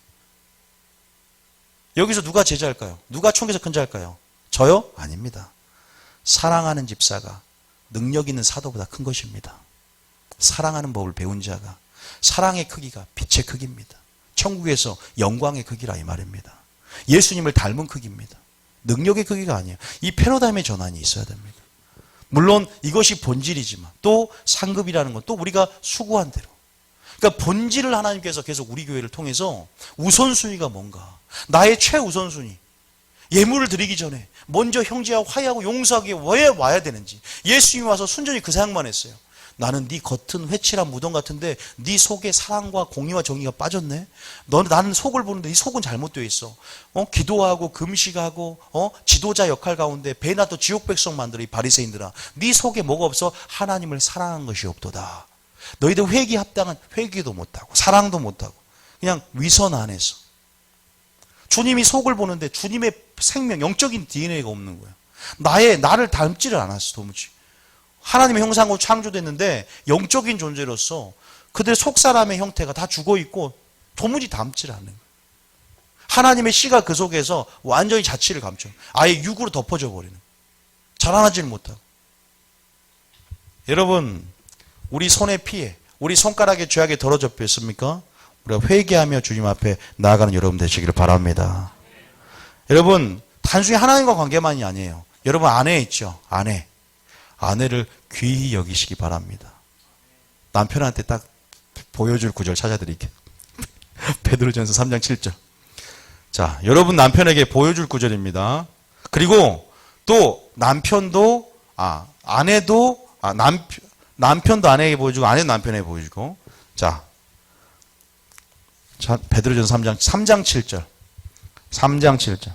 S1: 여기서 누가 제자일까요? 누가 총에서 큰 자일까요? 저요? 아닙니다. 사랑하는 집사가 능력 있는 사도보다 큰 것입니다. 사랑하는 법을 배운 자가 사랑의 크기가 빛의 크기입니다. 천국에서 영광의 크기라 이 말입니다. 예수님을 닮은 크기입니다. 능력의 크기가 아니에요. 이 패러다임의 전환이 있어야 됩니다. 물론 이것이 본질이지만 또 상급이라는 건 또 우리가 수고한 대로. 그러니까 본질을 하나님께서 계속 우리 교회를 통해서 우선순위가 뭔가. 나의 최우선순위. 예물을 드리기 전에 먼저 형제와 화해하고 용서하기 왜 와야 되는지. 예수님이 와서 순전히 그 생각만 했어요. 나는 네 겉은 회칠한 무덤 같은데 네 속에 사랑과 공의와 정의가 빠졌네. 나는 속을 보는데 네 속은 잘못되어 있어. 기도하고 금식하고 지도자 역할 가운데 배나 또 지옥 백성 만들어 이 바리새인들아. 네 속에 뭐가 없어? 하나님을 사랑한 것이 없도다. 너희들 회개 합당한 회개도 못하고 사랑도 못하고 그냥 위선 안에서 주님이 속을 보는데 주님의 생명, 영적인 DNA가 없는 거예요. 나를 닮지를 않았어, 도무지. 하나님의 형상으로 창조됐는데 영적인 존재로서 그들의 속사람의 형태가 다 죽어있고 도무지 닮지를 않는 거예요. 하나님의 씨가 그 속에서 완전히 자취를 감춰. 아예 육으로 덮어져 버리는 거예요. 자라나지를 못하고. 여러분, 우리 손에 피해, 우리 손가락에 죄악에 더러져 있습니까? 우리가 회개하며 주님 앞에 나아가는 여러분 되시기를 바랍니다. 여러분, 단순히 하나님과 관계만이 아니에요. 여러분 아내 있죠? 아내를 귀히 여기시기 바랍니다. 남편한테 딱 보여줄 구절 찾아드릴게요. 베드로전서 3장 7절. 자, 여러분 남편에게 보여줄 구절입니다. 그리고 또 남편도 남편도 아내에게 보여주고 아내도 남편에게 보여주고. 자, 베드로전서 3장 7절. 3장 7절.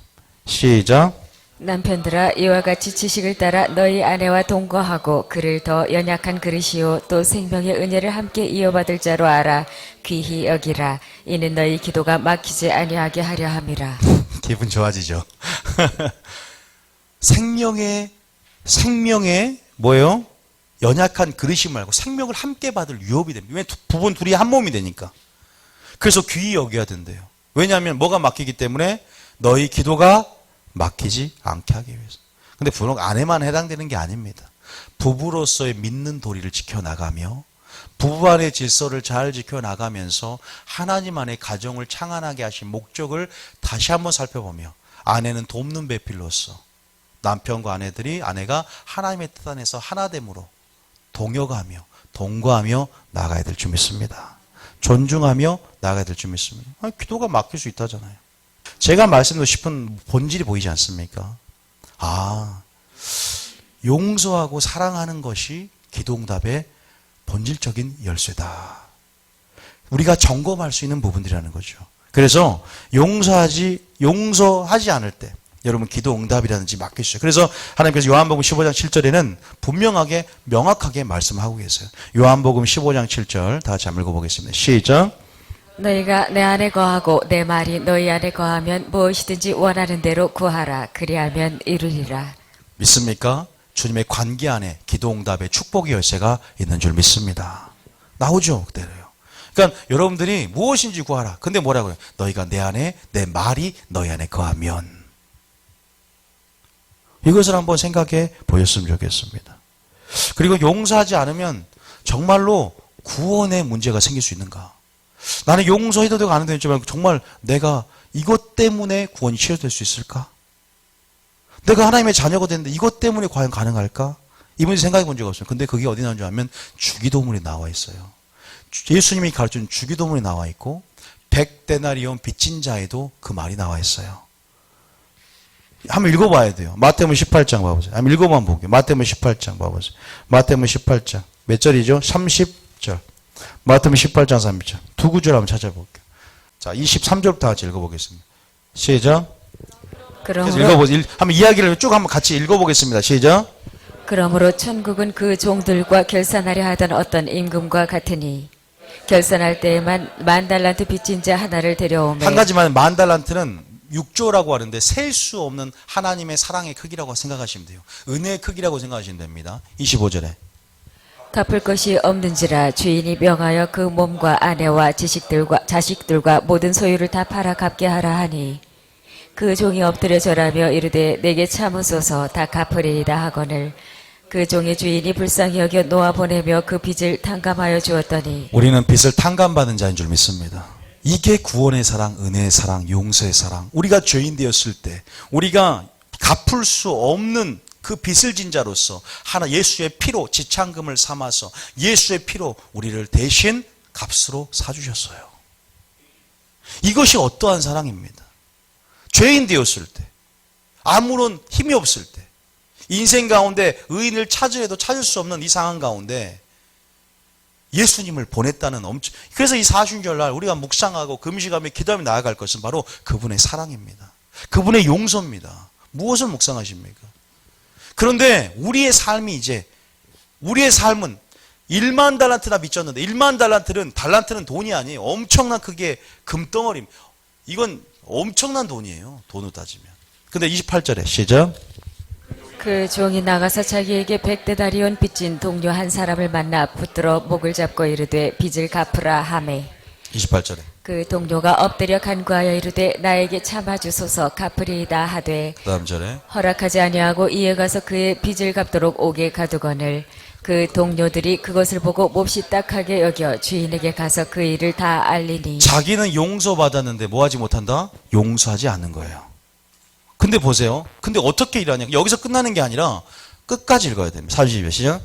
S1: 시작.
S2: 남편들아 이와 같이 지식을 따라 너희 아내와 동거하고 그를 더 연약한 그릇이요 또 생명의 은혜를 함께 이어받을 자로 알아 귀히 여기라. 이는 너희 기도가 막히지 아니하게 하려 함이라.
S1: 기분 좋아지죠? 생명의 뭐예요? 연약한 그릇이 말고 생명을 함께 받을 유업이 됩니다. 왜 부분 둘이 한 몸이 되니까. 그래서 귀히 여겨야 된대요. 왜냐하면 뭐가 막히기 때문에 너희 기도가 막히지 않게 하기 위해서. 근데 부부는 아내만 해당되는 게 아닙니다. 부부로서의 믿는 도리를 지켜나가며 부부 안의 질서를 잘 지켜나가면서 하나님 안의 가정을 창안하게 하신 목적을 다시 한번 살펴보며 아내는 돕는 배필로서 남편과 아내가 하나님의 뜻 안에서 하나됨으로 동역하며 동거하며 나가야 될 줄 믿습니다. 존중하며 나가야 될 줄 믿습니다. 기도가 막힐 수 있다잖아요. 제가 말씀드리고 싶은 본질이 보이지 않습니까? 용서하고 사랑하는 것이 기도응답의 본질적인 열쇠다. 우리가 점검할 수 있는 부분들이라는 거죠. 그래서 용서하지 않을 때 여러분 기도응답이라든지 막힐 수 있어요. 그래서 하나님께서 요한복음 15장 7절에는 분명하게 명확하게 말씀하고 계세요. 요한복음 15장 7절 다 같이 한번 읽어보겠습니다. 시작.
S2: 너희가 내 안에 거하고 내 말이 너희 안에 거하면 무엇이든지 원하는 대로 구하라. 그리하면 이루리라.
S1: 믿습니까? 주님의 관계 안에 기도응답의 축복의 열쇠가 있는 줄 믿습니다. 나오죠, 그대로요. 그러니까 여러분들이 무엇인지 구하라. 근데 뭐라고요? 너희가 내 안에 내 말이 너희 안에 거하면. 이것을 한번 생각해 보셨으면 좋겠습니다. 그리고 용서하지 않으면 정말로 구원의 문제가 생길 수 있는가? 나는 용서해도 되고 안 해도 되지만 정말 내가 이것 때문에 구원이 치료될 수 있을까? 내가 하나님의 자녀가 됐는데 이것 때문에 과연 가능할까? 이분이 생각해 본 적 없어요. 근데 그게 어디 나온 줄 알면 주기도문에 나와 있어요. 예수님이 가르쳐준 주기도문에 나와 있고 100데나리온 빚진 자에도 그 말이 나와 있어요. 한번 읽어봐야 돼요. 마태복음 18장 봐보세요. 한번 읽어만 볼게요. 마태복음 18장 봐보세요. 마태복음 18장 몇 절이죠? 30절. 마태복음 18장 30절. 두 구절 한번 찾아볼게요. 자, 23절부터 같이 읽어보겠습니다. 시작.
S2: 그러므로
S1: 한번 이야기를 쭉 한번 같이 읽어보겠습니다. 시작.
S2: 그러므로 천국은 그 종들과 결산하려 하던 어떤 임금과 같으니 결산할 때에만 10,000달란트 빚진 자 하나를 데려오매.
S1: 한 가지만 10,000달란트는 6조라고 하는데 셀 수 없는 하나님의 사랑의 크기라고 생각하시면 돼요. 은혜의 크기라고 생각하시면 됩니다. 25절에.
S2: 갚을 것이 없는지라 주인이 명하여 그 몸과 아내와 자식들과 모든 소유를 다 팔아 갚게 하라 하니 그 종이 엎드려 절하며 이르되 내게 참으소서 다 갚으리이다 하거늘 그 종의 주인이 불쌍히 여겨 놓아 보내며 그 빚을 탕감하여 주었더니
S1: 우리는 빚을 탕감받은 자인 줄 믿습니다. 이게 구원의 사랑, 은혜의 사랑, 용서의 사랑. 우리가 죄인 되었을 때 우리가 갚을 수 없는 그 빚을 진 자로서 하나 예수의 피로 지창금을 삼아서 예수의 피로 우리를 대신 값으로 사주셨어요. 이것이 어떠한 사랑입니다. 죄인 되었을 때 아무런 힘이 없을 때 인생 가운데 의인을 찾으려도 찾을 수 없는 이 상황 가운데 예수님을 보냈다는 그래서 이 사순절날 우리가 묵상하고 금식하며 기도하며 나아갈 것은 바로 그분의 사랑입니다. 그분의 용서입니다. 무엇을 묵상하십니까? 그런데 우리의 삶은 10,000달란트나 빚졌는데 10,000달란트는 돈이 아니에요. 엄청난 크기의 금덩어리입니다. 이건 엄청난 돈이에요. 돈으로 따지면. 근데 28절에 시작.
S2: 그 종이 나가서 자기에게 100데나리온 빚진 동료 한 사람을 만나 붙들어 목을 잡고 이르되 빚을 갚으라 하매
S1: 28절에.
S2: 그 동료가 엎드려 간구하여 이르되 나에게 참아주소서 갚으리이다 하되
S1: 그 다음 절에.
S2: 허락하지 아니하고 이에 가서 그의 빚을 갚도록 옥에 가두거늘 그 동료들이 그것을 보고 몹시 딱하게 여겨 주인에게 가서 그 일을 다 알리니
S1: 자기는 용서받았는데 뭐하지 못한다? 용서하지 않는 거예요. 근데 보세요. 근데 어떻게 일하냐? 여기서 끝나는 게 아니라 끝까지 읽어야 됩니다. 30절 시작.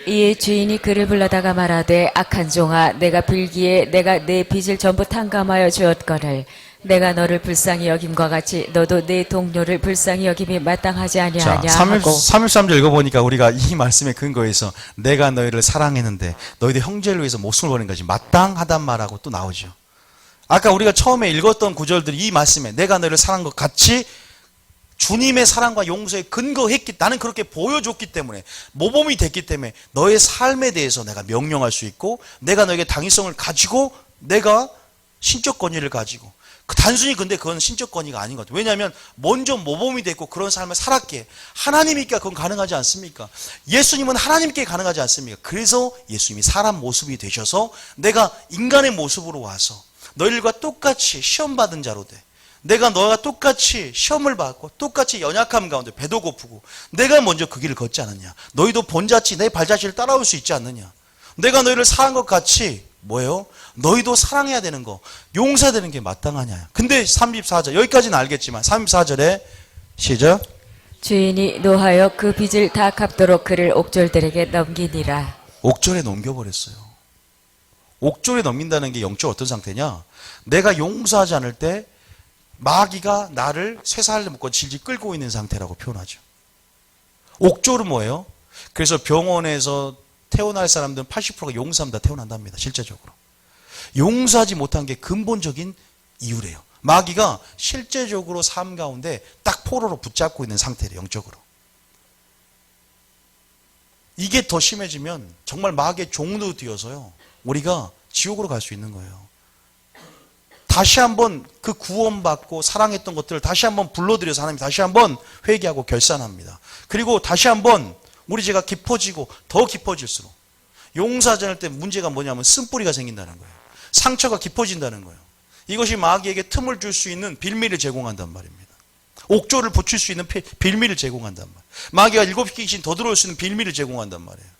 S2: 이에 주인이 그를 불러다가 말하되 악한 종아 내가 빌기에 내가 내 빚을 전부 탕감하여 주었거늘 내가 너를 불쌍히 여김과 같이 너도 내 동료를 불쌍히 여김이 마땅하지
S1: 자,
S2: 아니하냐 하고
S1: 33절 읽어보니까 우리가 이 말씀의 근거에서 내가 너희를 사랑했는데 너희들 형제를 위해서 목숨을 버린 것이 마땅하단 말하고 또 나오죠. 아까 우리가 처음에 읽었던 구절들이 이 말씀에 내가 너희를 사랑한 것 같이 주님의 사랑과 용서에 근거했기, 나는 그렇게 보여줬기 때문에, 모범이 됐기 때문에 너의 삶에 대해서 내가 명령할 수 있고, 내가 너에게 당위성을 가지고, 내가 신적 권위를 가지고, 단순히 근데 그건 신적 권위가 아닌 것 같아요. 왜냐하면 먼저 모범이 됐고 그런 삶을 살았기에 하나님이니까 그건 가능하지 않습니까? 예수님은 하나님께 가능하지 않습니까? 그래서 예수님이 사람 모습이 되셔서 내가 인간의 모습으로 와서 너희들과 똑같이 시험 받은 자로 돼. 내가 너와 똑같이 시험을 받고 똑같이 연약함 가운데 배도 고프고 내가 먼저 그 길을 걷지 않았냐? 너희도 본자치 내 발자취를 따라올 수 있지 않느냐? 내가 너희를 사랑한 것 같이 뭐예요? 너희도 사랑해야 되는 거, 용서되는 게 마땅하냐? 근데 34절, 여기까지는 알겠지만 34절에 시작.
S2: 주인이 노하여 그 빚을 다 갚도록 그를 옥졸들에게 넘기니라.
S1: 옥졸에 넘겨버렸어요. 옥졸에 넘긴다는 게 영적 어떤 상태냐? 내가 용서하지 않을 때 마귀가 나를 쇠사슬에 묶고 질질 끌고 있는 상태라고 표현하죠. 옥졸은 뭐예요? 그래서 병원에서 태어날 사람들은 80%가 용서하면 다 태어난답니다. 실제적으로. 용서하지 못한 게 근본적인 이유래요. 마귀가 실제적으로 삶 가운데 딱 포로로 붙잡고 있는 상태래요. 영적으로. 이게 더 심해지면 정말 마귀의 종로 되어서요. 우리가 지옥으로 갈 수 있는 거예요. 다시 한번 그 구원받고 사랑했던 것들을 다시 한번 불러들여서 하나님 다시 한번 회개하고 결산합니다. 그리고 다시 한번 우리 죄가 깊어지고 더 깊어질수록 용서하지 않을 때 문제가 뭐냐면 쓴뿌리가 생긴다는 거예요. 상처가 깊어진다는 거예요. 이것이 마귀에게 틈을 줄 수 있는 빌미를 제공한단 말입니다. 옥조를 붙일 수 있는 빌미를 제공한단 말이에요. 마귀가 7개 귀신 더 들어올 수 있는 빌미를 제공한단 말이에요.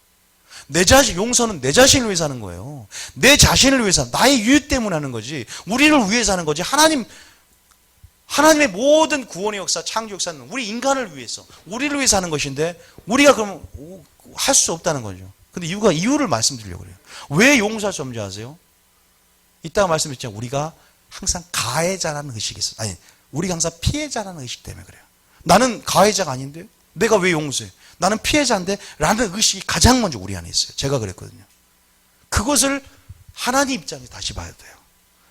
S1: 내 자신, 용서는 내 자신을 위해서 하는 거예요. 내 자신을 위해서, 나의 유익 때문에 하는 거지. 우리를 위해서 하는 거지. 하나님의 모든 구원의 역사, 창조 역사는 우리 인간을 위해서, 우리를 위해서 하는 것인데, 우리가 그러면 할 수 없다는 거죠. 근데 이유를 말씀드리려고 그래요. 왜 용서할 수 없는지 아세요? 이따가 말씀드렸잖아요. 우리가 항상 가해자라는 의식이 있어요. 아니, 우리가 항상 피해자라는 의식 때문에 그래요. 나는 가해자가 아닌데? 내가 왜 용서해? 나는 피해자인데? 라는 의식이 가장 먼저 우리 안에 있어요. 제가 그랬거든요. 그것을 하나님 입장에서 다시 봐야 돼요.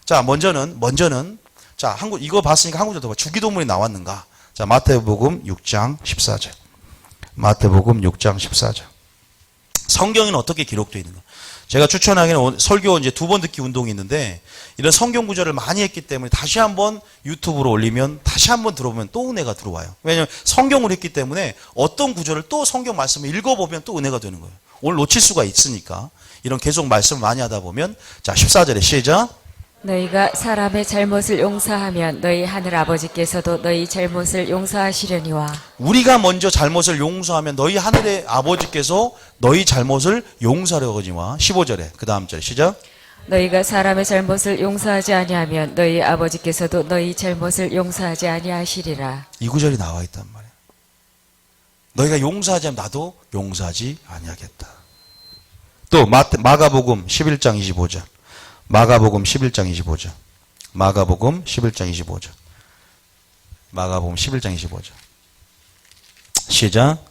S1: 자, 먼저는, 자, 이거 봤으니까 한 구절 더 봐. 주기도문이 나왔는가? 자, 마태복음 6장 14절. 마태복음 6장 14절. 성경에는 어떻게 기록되어 있는가? 제가 추천하기는 설교 이제 2번 듣기 운동이 있는데 이런 성경 구절을 많이 했기 때문에 다시 한번 유튜브로 올리면 다시 한번 들어보면 또 은혜가 들어와요. 왜냐하면 성경을 했기 때문에 어떤 구절을 또 성경 말씀을 읽어보면 또 은혜가 되는 거예요. 오늘 놓칠 수가 있으니까 이런 계속 말씀을 많이 하다 보면 자 14절에 시작.
S2: 너희가 사람의 잘못을 용서하면 너희 하늘 아버지께서도 너희 잘못을 용서하시려니와.
S1: 우리가 먼저 잘못을 용서하면 너희 하늘의 아버지께서 너희 잘못을 용서하려거니와. 15절에 그 다음 절에 시작.
S2: 너희가 사람의 잘못을 용서하지 아니하면 너희 아버지께서도 너희 잘못을 용서하지 아니하시리라.
S1: 이 구절이 나와 있단 말이에요. 너희가 용서하지 않으면 나도 용서하지 아니하겠다. 또 마가복음 11장 25절. 마가복음 11장 25절. 마가복음 11장 25절. 마가복음 11장 25절. 시작.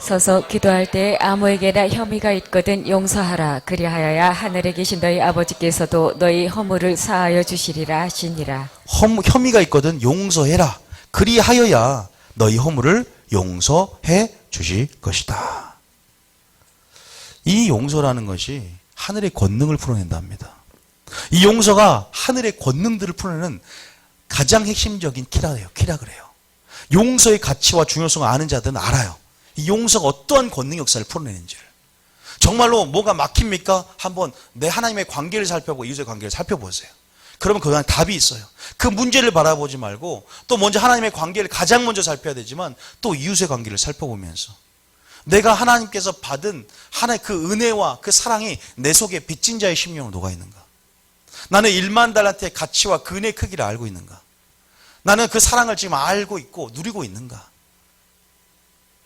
S2: 서서 기도할 때 아무에게나 혐의가 있거든 용서하라. 그리하여야 하늘에 계신 너희 아버지께서도 너희 허물을 사하여 주시리라 하시니라.
S1: 혐의가 있거든 용서해라. 그리하여야 너희 허물을 용서해 주실 것이다. 이 용서라는 것이 하늘의 권능을 풀어낸답니다. 이 용서가 하늘의 권능들을 풀어내는 가장 핵심적인 키라 그래요. 용서의 가치와 중요성을 아는 자들은 알아요. 이 용서가 어떠한 권능 역사를 풀어내는지를. 정말로 뭐가 막힙니까? 한번 내 하나님의 관계를 살펴보고 이웃의 관계를 살펴보세요. 그러면 그 안에 답이 있어요. 그 문제를 바라보지 말고 또 먼저 하나님의 관계를 가장 먼저 살펴야 되지만 또 이웃의 관계를 살펴보면서 내가 하나님께서 받은 하나의 그 은혜와 그 사랑이 내 속에 빚진 자의 심령으로 녹아 있는가? 나는 1만 달란트의 가치와 그 은혜의 크기를 알고 있는가? 나는 그 사랑을 지금 알고 있고 누리고 있는가?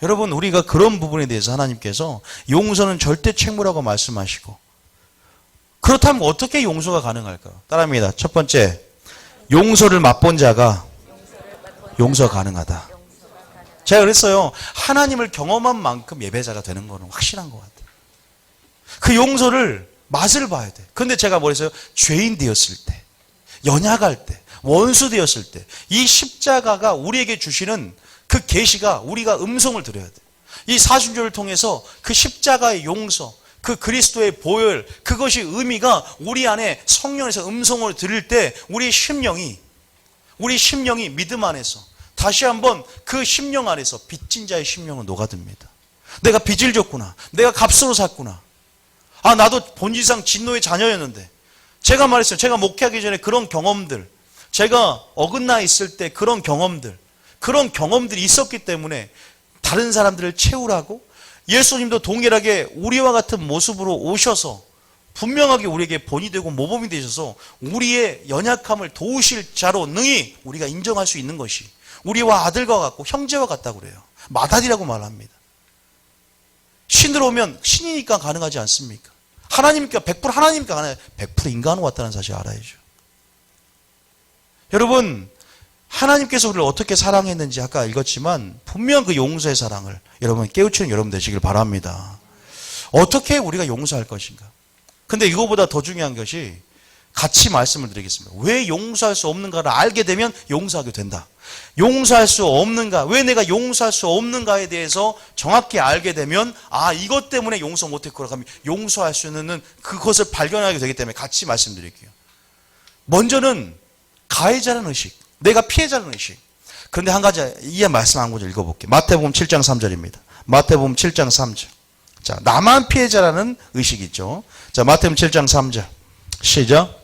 S1: 여러분, 우리가 그런 부분에 대해서 하나님께서 용서는 절대 책무라고 말씀하시고, 그렇다면 어떻게 용서가 가능할까요? 따라합니다. 첫 번째, 용서를 맛본 자가 용서가 가능하다. 제가 그랬어요. 하나님을 경험한 만큼 예배자가 되는 거는 확실한 것 같아요. 그 용서를 맛을 봐야 돼. 그런데 제가 뭐랬어요? 죄인 되었을 때, 연약할 때, 원수 되었을 때, 이 십자가가 우리에게 주시는 그 계시가 우리가 음성을 들어야 돼. 이 사순절을 통해서 그 십자가의 용서, 그 그리스도의 보혈, 그것이 의미가 우리 안에 성령에서 음성을 들을 때 우리 심령이 믿음 안에서 다시 한번 그 심령 안에서 빚진 자의 심령은 녹아듭니다. 내가 빚을 졌구나. 내가 값으로 샀구나. 아, 나도 본질상 진노의 자녀였는데. 제가 말했어요. 제가 목회하기 전에 그런 경험들, 제가 어긋나 있을 때 그런 경험들이 있었기 때문에 다른 사람들을 채우라고 예수님도 동일하게 우리와 같은 모습으로 오셔서 분명하게 우리에게 본이 되고 모범이 되셔서 우리의 연약함을 도우실 자로 능히 우리가 인정할 수 있는 것이 우리와 아들과 같고 형제와 같다고 그래요. 맏아들이라고 말합니다. 신으로 오면 신이니까 가능하지 않습니까? 하나님이니까 100% 하나님이니까 가능해요. 100% 인간으로 왔다는 사실 알아야죠. 여러분, 하나님께서 우리를 어떻게 사랑했는지 아까 읽었지만 분명 그 용서의 사랑을 여러분 깨우치는 여러분 되시길 바랍니다. 어떻게 우리가 용서할 것인가? 근데 이거보다 더 중요한 것이 같이 말씀을 드리겠습니다. 왜 용서할 수 없는가를 알게 되면 용서하게 된다. 용서할 수 없는가, 왜 내가 용서할 수 없는가에 대해서 정확히 알게 되면 아, 이것 때문에 용서 못했구나 하면 용서할 수 있는 그것을 발견하게 되기 때문에 같이 말씀드릴게요. 먼저는 가해자라는 의식, 내가 피해자라는 의식. 그런데 한 가지 이 말씀 한 구절 읽어볼게요. 마태복음 7장 3절입니다. 마태복음 7장 3절. 자, 나만 피해자라는 의식이죠. 자, 마태복음 7장 3절. 시작.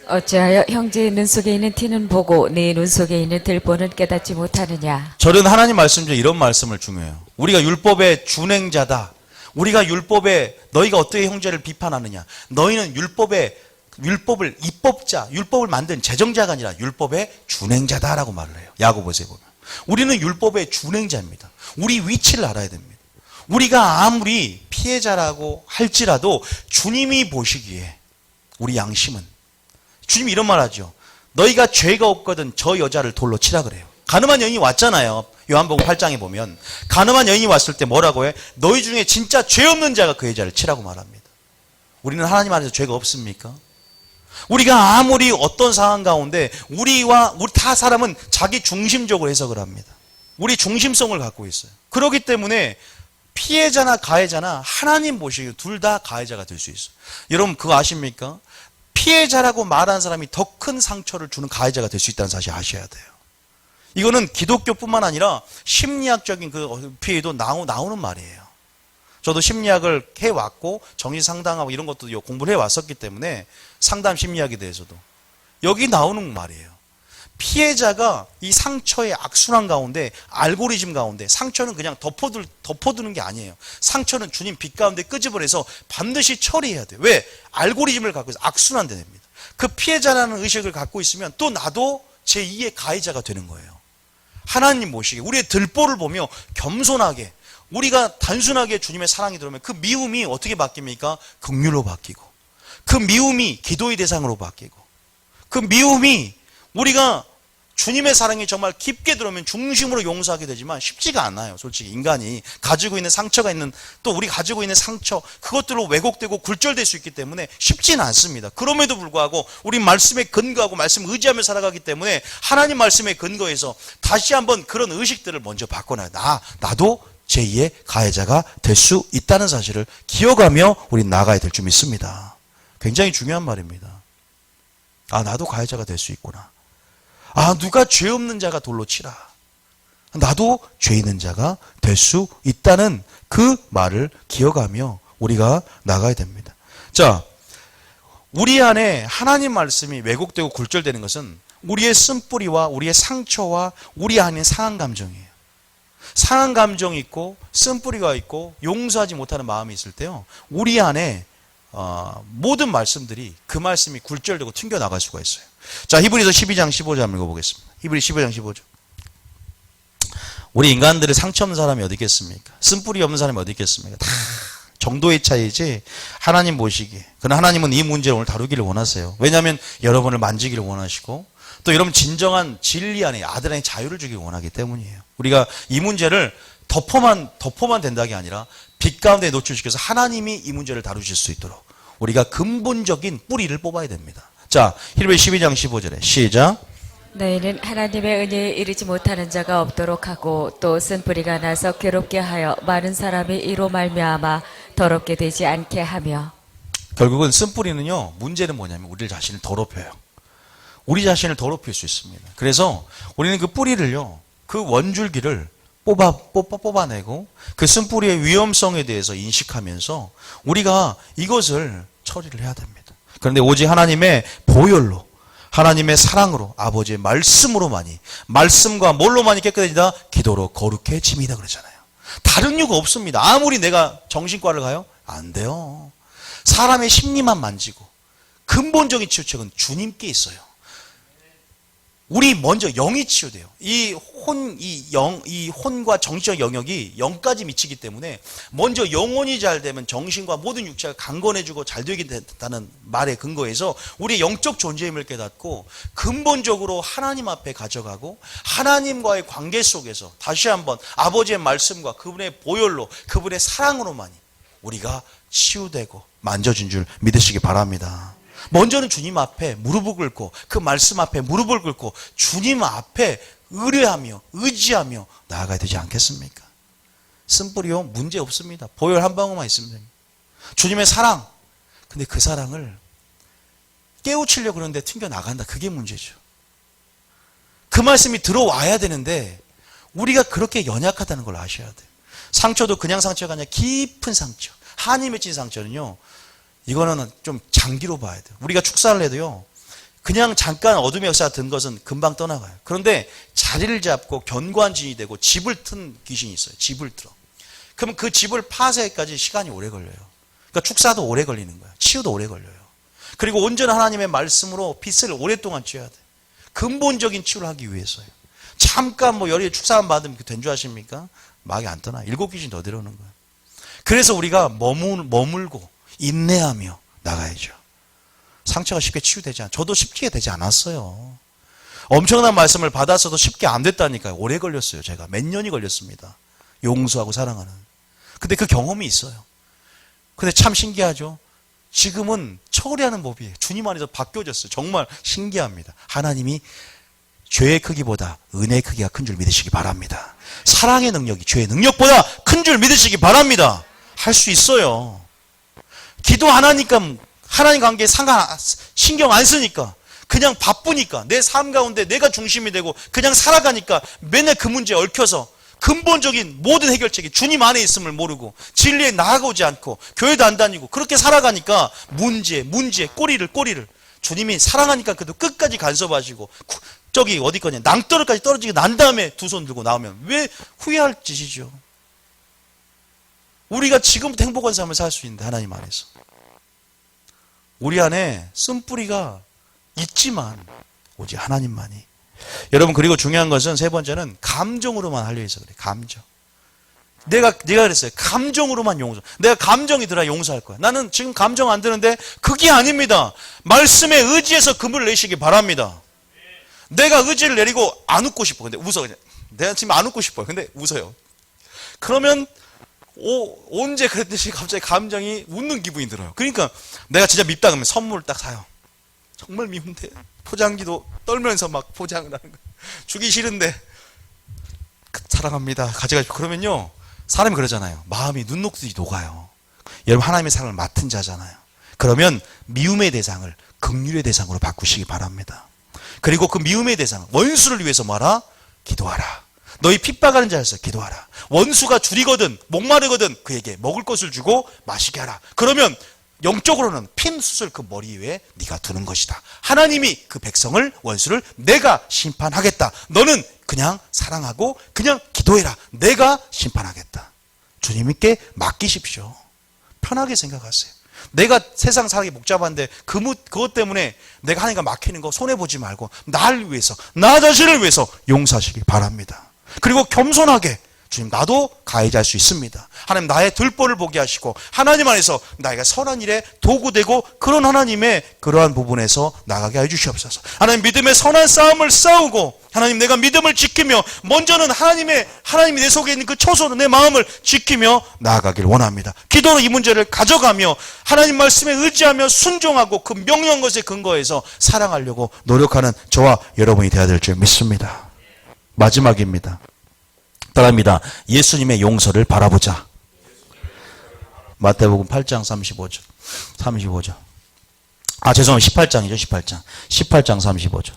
S2: 어찌하여 형제의 눈 속에 있는 티는 보고 네 눈 속에 있는 들보는 깨닫지 못하느냐.
S1: 저는 하나님 말씀 중에 이런 말씀을 중요해요. 우리가 율법의 준행자다. 우리가 율법에 너희가 어떻게 형제를 비판하느냐. 너희는 율법을 입법자, 율법을 만든 제정자가 아니라 율법의 준행자다라고 말을 해요. 야고보서에 보면. 우리는 율법의 준행자입니다. 우리 위치를 알아야 됩니다. 우리가 아무리 피해자라고 할지라도 주님이 보시기에 우리 양심은 주님이 이런 말 하죠. 너희가 죄가 없거든 저 여자를 돌로 치라 그래요. 가늠한 여인이 왔잖아요. 요한복음 8장에 보면 가늠한 여인이 왔을 때 뭐라고 해? 너희 중에 진짜 죄 없는 자가 그 여자를 치라고 말합니다. 우리는 하나님 안에서 죄가 없습니까? 우리가 아무리 어떤 상황 가운데 우리 다 사람은 자기 중심적으로 해석을 합니다. 우리 중심성을 갖고 있어요. 그렇기 때문에 피해자나 가해자나 하나님 보시기에 둘 다 가해자가 될 수 있어요. 여러분 그거 아십니까? 피해자라고 말하는 사람이 더 큰 상처를 주는 가해자가 될 수 있다는 사실 아셔야 돼요. 이거는 기독교뿐만 아니라 심리학적인 그 피해도 나오는 말이에요. 저도 심리학을 해왔고 정신상담하고 이런 것도 공부를 해왔었기 때문에 상담 심리학에 대해서도 여기 나오는 말이에요. 피해자가 이 상처의 악순환 가운데 알고리즘 가운데 상처는 그냥 덮어두는 게 아니에요. 상처는 주님 빛 가운데 끄집어내서 반드시 처리해야 돼요. 왜? 알고리즘을 갖고 있어서 악순환됩니다. 그 피해자라는 의식을 갖고 있으면 또 나도 제2의 가해자가 되는 거예요. 하나님 모시게 우리의 들보를 보며 겸손하게 우리가 단순하게 주님의 사랑이 들어오면 그 미움이 어떻게 바뀝니까? 긍휼로 바뀌고 그 미움이 기도의 대상으로 바뀌고 그 미움이 우리가 주님의 사랑이 정말 깊게 들어오면 중심으로 용서하게 되지만 쉽지가 않아요. 솔직히 인간이 가지고 있는 상처가 있는 또 우리 가지고 있는 상처 그것들로 왜곡되고 굴절될 수 있기 때문에 쉽지는 않습니다. 그럼에도 불구하고 우리 말씀에 근거하고 말씀 의지하며 살아가기 때문에 하나님 말씀에 근거해서 다시 한번 그런 의식들을 먼저 바꿔놔요. 나도 제2의 가해자가 될 수 있다는 사실을 기억하며 우리 나가야 될 줄 믿습니다. 굉장히 중요한 말입니다. 아, 나도 가해자가 될 수 있구나. 아, 누가 죄 없는 자가 돌로 치라. 나도 죄 있는 자가 될 수 있다는 그 말을 기억하며 우리가 나가야 됩니다. 자, 우리 안에 하나님 말씀이 왜곡되고 굴절되는 것은 우리의 쓴뿌리와 우리의 상처와 우리 안에 상한 감정이에요. 상한 감정이 있고 쓴뿌리가 있고 용서하지 못하는 마음이 있을 때요. 우리 안에 모든 말씀들이 그 말씀이 굴절되고 튕겨나갈 수가 있어요. 자, 히브리서 12장 15절 한번 읽어보겠습니다. 히브리 15장 15절. 우리 인간들의 상처 없는 사람이 어디 있겠습니까? 쓴뿌리 없는 사람이 어디 있겠습니까? 다 정도의 차이지 하나님 보시기에. 그러나 하나님은 이 문제를 오늘 다루기를 원하세요. 왜냐하면 여러분을 만지기를 원하시고 또 여러분 진정한 진리 안에 아들 안에 자유를 주기를 원하기 때문이에요. 우리가 이 문제를 덮어만 된다는 게 아니라 빛 가운데 노출시켜서 하나님이 이 문제를 다루실 수 있도록 우리가 근본적인 뿌리를 뽑아야 됩니다. 자, 히브리 12장 15절에 시작.
S2: 너희는 하나님의 은혜에 이르지 못하는 자가 없도록 하고 또 쓴뿌리가 나서 괴롭게 하여 많은 사람이 이로 말미암아 더럽게 되지 않게 하며.
S1: 결국은 쓴뿌리는요, 문제는 뭐냐면 우리 자신을 더럽혀요. 우리 자신을 더럽힐 수 있습니다. 그래서 우리는 그 뿌리를요, 그 원줄기를 뽑아내고 그 쓴뿌리의 위험성에 대해서 인식하면서 우리가 이것을 처리를 해야 됩니다. 그런데 오직 하나님의 보혈로, 하나님의 사랑으로, 아버지의 말씀으로만이, 말씀과 뭘로만이 깨끗해지다? 기도로 거룩해짐이다 그러잖아요. 다른 이유가 없습니다. 아무리 내가 정신과를 가요? 안 돼요. 사람의 심리만 만지고 근본적인 치유책은 주님께 있어요. 우리 먼저 영이 치유돼요. 이 혼과 정신적 영역이 영까지 미치기 때문에 먼저 영혼이 잘 되면 정신과 모든 육체가 강건해지고 잘 되겠다는 말의 근거에서 우리의 영적 존재임을 깨닫고 근본적으로 하나님 앞에 가져가고 하나님과의 관계 속에서 다시 한번 아버지의 말씀과 그분의 보혈로 그분의 사랑으로만이 우리가 치유되고 만져진 줄 믿으시기 바랍니다. 먼저는 주님 앞에 무릎을 꿇고 그 말씀 앞에 무릎을 꿇고 주님 앞에 의뢰하며 의지하며 나아가야 되지 않겠습니까? 쓴뿌리요, 문제 없습니다. 보혈 한 방울만 있으면 됩니다. 주님의 사랑, 근데 그 사랑을 깨우치려고 그러는데 튕겨나간다. 그게 문제죠. 그 말씀이 들어와야 되는데 우리가 그렇게 연약하다는 걸 아셔야 돼요. 상처도 그냥 상처가 아니라 깊은 상처, 한이 맺힌 상처는요, 이거는 좀 장기로 봐야 돼요. 우리가 축사를 해도요, 그냥 잠깐 어둠의 역사가 든 것은 금방 떠나가요. 그런데 자리를 잡고 견고한 진이 되고 집을 튼 귀신이 있어요. 집을 틀어. 그러면 그 집을 파쇄까지 시간이 오래 걸려요. 그러니까 축사도 오래 걸리는 거예요. 치유도 오래 걸려요. 그리고 온전한 하나님의 말씀으로 빛을 오랫동안 쬐야 돼요. 근본적인 치유를 하기 위해서요. 잠깐 열이 축사만 받으면 된 줄 아십니까? 막이 안 떠나. 7귀신 더 들어오는 거예요. 그래서 우리가 머물고 인내하며 나가야죠. 상처가 쉽게 치유되지 않아요. 저도 쉽게 되지 않았어요. 엄청난 말씀을 받았어도 쉽게 안 됐다니까요. 오래 걸렸어요. 제가 몇 년이 걸렸습니다. 용서하고 사랑하는. 근데 그 경험이 있어요. 근데 참 신기하죠. 지금은 처리하는 법이 주님 안에서 바뀌어졌어요. 정말 신기합니다. 하나님이 죄의 크기보다 은혜의 크기가 큰 줄 믿으시기 바랍니다. 사랑의 능력이 죄의 능력보다 큰 줄 믿으시기 바랍니다. 할 수 있어요. 기도 안 하니까 하나님 관계에 신경 안 쓰니까 그냥 바쁘니까 내 삶 가운데 내가 중심이 되고 그냥 살아가니까 맨날 그 문제에 얽혀서 근본적인 모든 해결책이 주님 안에 있음을 모르고 진리에 나아가지 않고 교회도 안 다니고 그렇게 살아가니까 문제 꼬리를 주님이 사랑하니까 그래도 끝까지 간섭하시고 저기 어디 거냐 낭떠러까지 떨어지고 난 다음에 두 손 들고 나오면 왜 후회할 짓이죠. 우리가 지금부터 행복한 삶을 살 수 있는데 하나님 안에서 우리 안에 쓴뿌리가 있지만 오직 하나님만이. 여러분, 그리고 중요한 것은 세 번째는 감정으로만 하려 해서 그래. 감정. 내가 그랬어요. 감정으로만 용서. 내가 감정이 들어야 용서할 거야. 나는 지금 감정 안 드는데 그게 아닙니다. 말씀에 의지해서 금을 내시기 바랍니다. 내가 의지를 내리고 안 웃고 싶어. 근데 웃어 그냥. 내가 지금 안 웃고 싶어요. 근데 웃어요. 그러면 언제 그랬듯이 갑자기 감정이 웃는 기분이 들어요. 그러니까 내가 진짜 밉다 그러면 선물을 딱 사요. 정말 미운데 포장기도 떨면서 막 포장을 하는 거예요. 주기 싫은데 사랑합니다. 가져가십시오. 그러면요 사람이 그러잖아요. 마음이 눈 녹듯이 녹아요. 여러분 하나님의 사랑을 맡은 자잖아요. 그러면 미움의 대상을 긍휼의 대상으로 바꾸시기 바랍니다. 그리고 그 미움의 대상 원수를 위해서 뭐하라? 기도하라. 너희 핍박하는 자에서 기도하라. 원수가 줄이거든 목마르거든 그에게 먹을 것을 주고 마시게 하라. 그러면 영적으로는 핀 숯을 그 머리 위에 네가 두는 것이다. 하나님이 그 백성을 원수를 내가 심판하겠다. 너는 그냥 사랑하고 그냥 기도해라. 내가 심판하겠다. 주님께 맡기십시오. 편하게 생각하세요. 내가 세상 살기 복잡한데 그것 때문에 내가 하나님과 막히는 거 손해보지 말고 나를 위해서 나 자신을 위해서 용서하시기 바랍니다. 그리고 겸손하게 주님 나도 가해자일 수 있습니다. 하나님 나의 들보를 보게 하시고 하나님 안에서 나에게 선한 일에 도구되고 그런 하나님의 그러한 부분에서 나가게 해 주시옵소서. 하나님 믿음의 선한 싸움을 싸우고 하나님 내가 믿음을 지키며 먼저는 하나님이 내 속에 있는 그 초소는 내 마음을 지키며 나아가길 원합니다. 기도로 이 문제를 가져가며 하나님 말씀에 의지하며 순종하고 그 명령한 것에 근거해서 사랑하려고 노력하는 저와 여러분이 되어야 될 줄 믿습니다. 마지막입니다. 따라합니다. 예수님의 용서를 바라보자. 마태복음 8장 35절. 죄송합니다. 18장이죠. 18장 35절.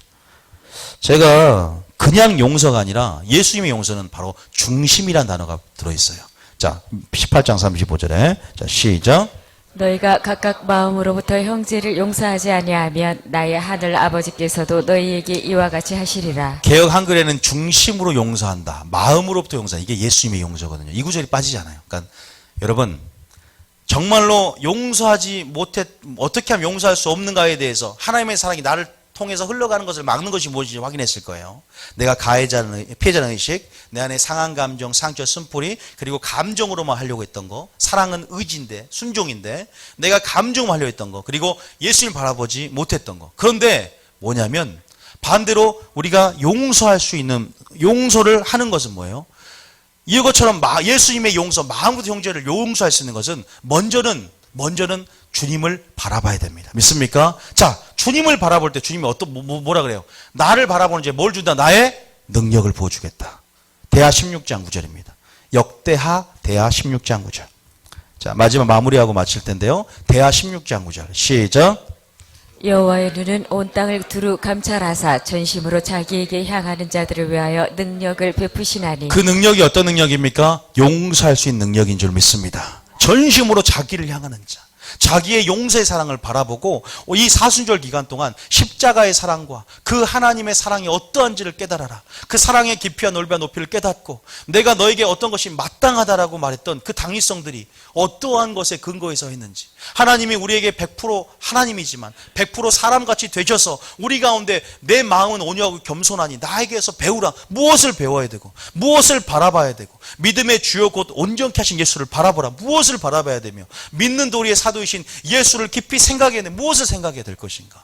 S1: 제가 그냥 용서가 아니라 예수님의 용서는 바로 중심이라는 단어가 들어있어요. 자, 18장 35절에 자, 시작.
S2: 너희가 각각 마음으로부터 형제를 용서하지 아니하면 나의 하늘 아버지께서도 너희에게 이와 같이 하시리라.
S1: 개역 한글에는 중심으로 용서한다. 마음으로부터 용서. 이게 예수님의 용서거든요. 이 구절이 빠지잖아요. 그러니까 여러분 정말로 용서하지 어떻게 하면 용서할 수 없는가에 대해서 하나님의 사랑이 나를 통해서 흘러가는 것을 막는 것이 무엇인지 확인했을 거예요. 내가 피해자는 의식, 내 안에 상한 감정, 상처, 쓴뿌리, 그리고 감정으로만 하려고 했던 거, 사랑은 의지인데, 순종인데, 내가 감정으로 하려고 했던 거, 그리고 예수님 바라보지 못했던 거. 그런데 뭐냐면 반대로 우리가 용서할 수 있는, 용서를 하는 것은 뭐예요? 이것처럼 예수님의 용서, 마음부터 형제를 용서할 수 있는 것은 먼저는 주님을 바라봐야 됩니다. 믿습니까? 자, 주님을 바라볼 때 주님이 뭐라 그래요? 나를 바라보는 이제 뭘 준다? 나의 능력을 부어주겠다. 대하 16장 9절입니다. 역대하 대하 16장 9절. 자, 마지막 마무리하고 마칠 텐데요. 대하 16장 9절. 시작.
S2: 여호와의 눈은 온 땅을 두루 감찰하사 전심으로 자기에게 향하는 자들을 위하여 능력을 베푸시나니.
S1: 그 능력이 어떤 능력입니까? 용서할 수 있는 능력인 줄 믿습니다. 전심으로 자기를 향하는 자. 자기의 용서의 사랑을 바라보고 이 사순절 기간 동안 십자가의 사랑과 그 하나님의 사랑이 어떠한지를 깨달아라. 그 사랑의 깊이와 넓이와 높이를 깨닫고 내가 너에게 어떤 것이 마땅하다라고 말했던 그 당위성들이 어떠한 것에 근거해서 했는지, 하나님이 우리에게 100% 하나님이지만 100% 사람같이 되셔서 우리 가운데 내 마음은 온유하고 겸손하니 나에게서 배우라. 무엇을 배워야 되고 무엇을 바라봐야 되고, 믿음의 주요 곧 온전케 하신 예수를 바라보라. 무엇을 바라봐야 되며, 믿는 도리의 사도이신 예수를 깊이 생각해야 돼. 무엇을 생각해야 될 것인가?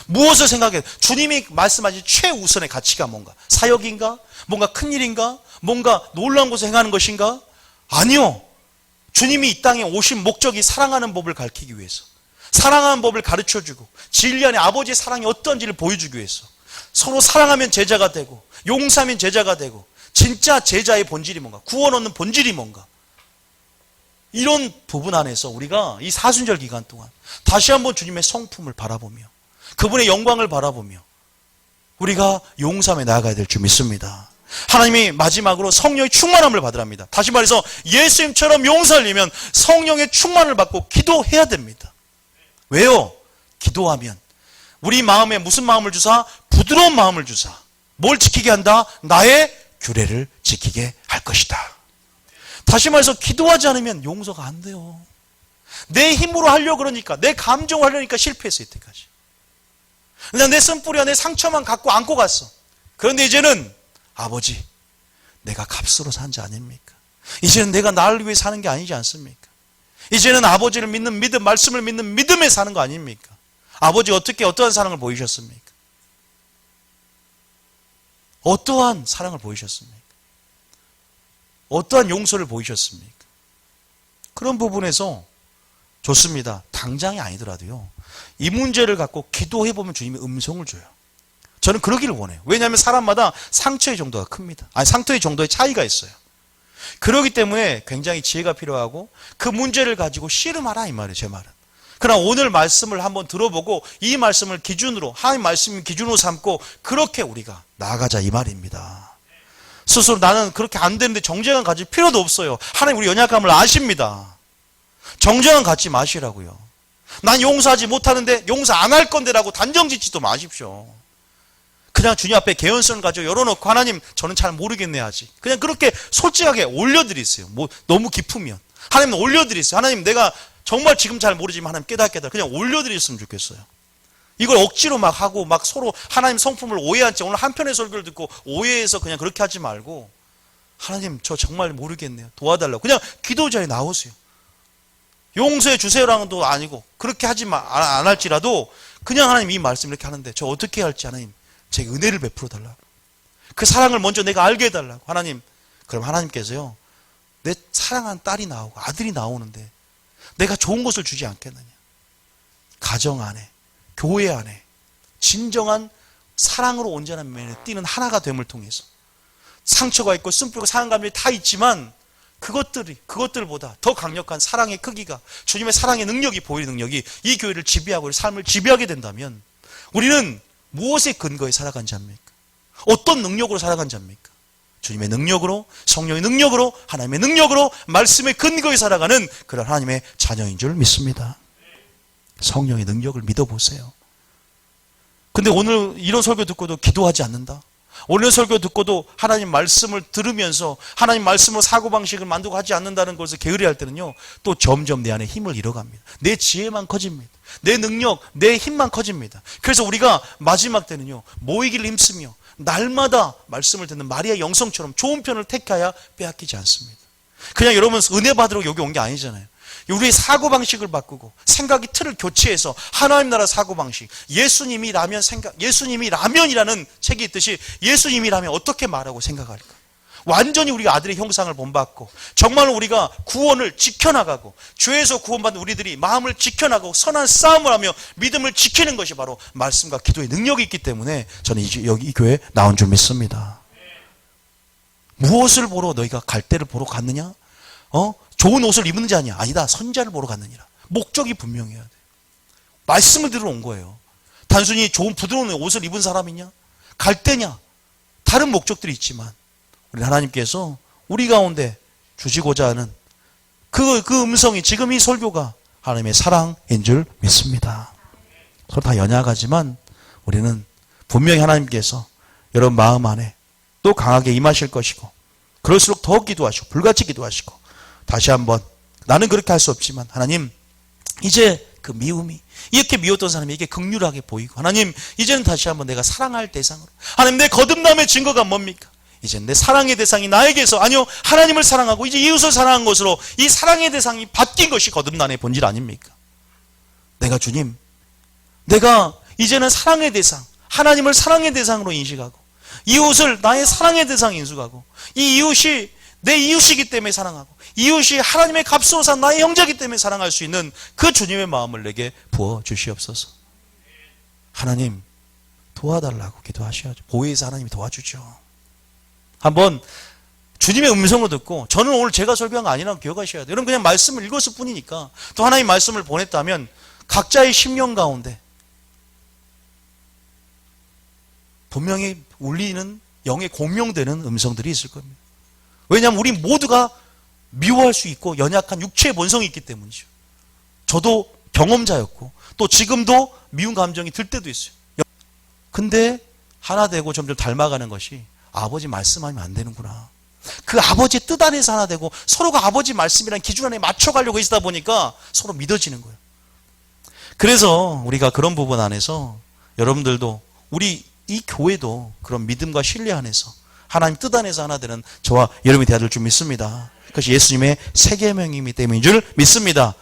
S1: 무엇을 생각해야 돼? 주님이 말씀하신 최우선의 가치가 뭔가? 사역인가? 뭔가 큰일인가? 뭔가 놀라운 것을 행하는 것인가? 아니요. 주님이 이 땅에 오신 목적이 사랑하는 법을 가르치기 위해서, 사랑하는 법을 가르쳐주고 진리 안에 아버지의 사랑이 어떤지를 보여주기 위해서, 서로 사랑하면 제자가 되고 용서하면 제자가 되고, 진짜 제자의 본질이 뭔가, 구원 얻는 본질이 뭔가, 이런 부분 안에서 우리가 이 사순절 기간 동안 다시 한번 주님의 성품을 바라보며 그분의 영광을 바라보며 우리가 용서함에 나아가야 될 줄 믿습니다. 하나님이 마지막으로 성령의 충만함을 받으랍니다. 다시 말해서 예수님처럼 용서하려면 성령의 충만을 받고 기도해야 됩니다. 왜요? 기도하면 우리 마음에 무슨 마음을 주사? 부드러운 마음을 주사. 뭘 지키게 한다? 나의 규례를 지키게 할 것이다. 다시 말해서 기도하지 않으면 용서가 안 돼요. 내 힘으로 하려고 그러니까, 내 감정을 하려니까 실패했어, 이때까지. 그냥 내 쓴뿌리와 내 상처만 갖고 안고 갔어. 그런데 이제는 아버지, 내가 값으로 산 자 아닙니까? 이제는 내가 나를 위해 사는 게 아니지 않습니까? 이제는 아버지를 믿는 믿음, 말씀을 믿는 믿음에 사는 거 아닙니까? 아버지 어떠한 사랑을 보이셨습니까? 어떠한 사랑을 보이셨습니까? 어떠한 용서를 보이셨습니까? 그런 부분에서 좋습니다. 당장이 아니더라도요, 이 문제를 갖고 기도해보면 주님이 음성을 줘요. 저는 그러기를 원해요. 왜냐하면 사람마다 상처의 정도가 큽니다. 상처의 정도의 차이가 있어요. 그렇기 때문에 굉장히 지혜가 필요하고 그 문제를 가지고 씨름하라, 이 말이에요, 제 말은. 그러나 오늘 말씀을 한번 들어보고 이 말씀을 기준으로, 하나님 말씀을 기준으로 삼고 그렇게 우리가 나아가자, 이 말입니다. 스스로 나는 그렇게 안 되는데 정죄감 가질 필요도 없어요. 하나님 우리 연약함을 아십니다. 정죄감 갖지 마시라고요. 난 용서하지 못하는데 용서 안 할 건데라고 단정짓지도 마십시오. 그냥 주님 앞에 개연성을 가지고 열어놓고, 하나님 저는 잘 모르겠네 아직. 그냥 그렇게 솔직하게 올려드리세요. 너무 깊으면 하나님 올려드리세요. 하나님 내가 정말 지금 잘 모르지만 하나님 깨닫게 그냥 올려드렸으면 좋겠어요. 이걸 억지로 막 하고 막 서로 하나님 성품을 오해한 채, 오늘 한편의 설교를 듣고 오해해서 그냥 그렇게 하지 말고 하나님 저 정말 모르겠네요. 도와달라고. 그냥 기도자에 나오세요. 용서해 주세요랑도 아니고 그렇게 안 할지라도 그냥 하나님 이 말씀 이렇게 하는데 저 어떻게 해야 할지 하나님 제게 은혜를 베풀어 달라고. 그 사랑을 먼저 내가 알게 해달라고. 하나님, 그럼 하나님께서요, 내 사랑한 딸이 나오고 아들이 나오는데 내가 좋은 것을 주지 않겠느냐. 가정 안에, 교회 안에 진정한 사랑으로 온전한 면에 뛰는 하나가 됨을 통해서 상처가 있고 쓴뿌리고 상한 감정이 다 있지만 그것들보다 더 강력한 사랑의 크기가, 주님의 사랑의 능력이, 보이는 능력이 이 교회를 지배하고 우리 삶을 지배하게 된다면 우리는 무엇에 근거해 살아간 자입니까? 어떤 능력으로 살아간 자입니까? 주님의 능력으로, 성령의 능력으로, 하나님의 능력으로, 말씀의 근거에 살아가는 그런 하나님의 자녀인 줄 믿습니다. 성령의 능력을 믿어보세요. 근데 오늘 이런 설교 듣고도 기도하지 않는다? 오늘 설교 듣고도 하나님 말씀을 들으면서 하나님 말씀으로 사고방식을 만들고 하지 않는다는 것을 게으리할 때는요, 또 점점 내 안에 힘을 잃어갑니다. 내 지혜만 커집니다. 내 능력, 내 힘만 커집니다. 그래서 우리가 마지막 때는요, 모이기를 힘쓰며 날마다 말씀을 듣는 마리아 영성처럼 좋은 편을 택하여 빼앗기지 않습니다. 그냥 여러분 은혜 받으러 여기 온 게 아니잖아요. 우리의 사고방식을 바꾸고 생각의 틀을 교체해서 하나님 나라 사고방식, 예수님이 라면이라는 책이 있듯이 예수님이 라면 어떻게 말하고 생각할까? 완전히 우리가 아들의 형상을 본받고 정말로 우리가 구원을 지켜나가고 죄에서 구원받는 우리들이 마음을 지켜나가고 선한 싸움을 하며 믿음을 지키는 것이 바로 말씀과 기도의 능력이 있기 때문에 저는 여기 이 교회에 나온 줄 믿습니다. 무엇을 보러 너희가 갈대를 보러 갔느냐? 좋은 옷을 입은 자 아니야. 아니다. 선자를 보러 갔느니라. 목적이 분명해야 돼. 말씀을 들으러 온 거예요. 단순히 좋은 부드러운 옷을 입은 사람이냐? 갈대냐? 다른 목적들이 있지만 우리 하나님께서 우리 가운데 주시고자 하는 그 음성이 지금 이 설교가 하나님의 사랑인 줄 믿습니다. 서로 다 연약하지만 우리는 분명히 하나님께서 여러분 마음 안에 또 강하게 임하실 것이고 그럴수록 더 기도하시고 불같이 기도하시고 다시 한번 나는 그렇게 할 수 없지만 하나님 이제 그 미움이 이렇게 미웠던 사람이 이게 극률하게 보이고 하나님 이제는 다시 한번 내가 사랑할 대상으로 하나님 내 거듭남의 증거가 뭡니까? 이제 내 사랑의 대상이 나에게서 아니요 하나님을 사랑하고 이제 이웃을 사랑한 것으로 이 사랑의 대상이 바뀐 것이 거듭남의 본질 아닙니까? 내가 주님 내가 이제는 사랑의 대상 하나님을 사랑의 대상으로 인식하고 이웃을 나의 사랑의 대상 인식하고 이 이웃이 내 이웃이기 때문에 사랑하고 이웃이 하나님의 값으로 산 나의 형제이기 때문에 사랑할 수 있는 그 주님의 마음을 내게 부어주시옵소서. 하나님 도와달라고 기도하셔야죠. 보혜사 하나님이 도와주죠. 한번 주님의 음성을 듣고 저는 오늘 제가 설교한 거 아니라고 기억하셔야 돼요. 여러분 그냥 말씀을 읽었을 뿐이니까 또 하나님 말씀을 보냈다면 각자의 심령 가운데 분명히 울리는 영에 공명되는 음성들이 있을 겁니다. 왜냐하면 우리 모두가 미워할 수 있고 연약한 육체의 본성이 있기 때문이죠. 저도 경험자였고 또 지금도 미운 감정이 들 때도 있어요. 근데 하나 되고 점점 닮아가는 것이 아버지 말씀하면 안 되는구나. 그 아버지의 뜻 안에서 하나 되고 서로가 아버지 말씀이라는 기준 안에 맞춰가려고 있다 보니까 서로 믿어지는 거예요. 그래서 우리가 그런 부분 안에서 여러분들도 우리 이 교회도 그런 믿음과 신뢰 안에서 하나님 뜻 안에서 하나 되는 저와 여러분이 되어야 될 줄 믿습니다. 그것이 예수님의 세 계명이기 때문인 줄 믿습니다.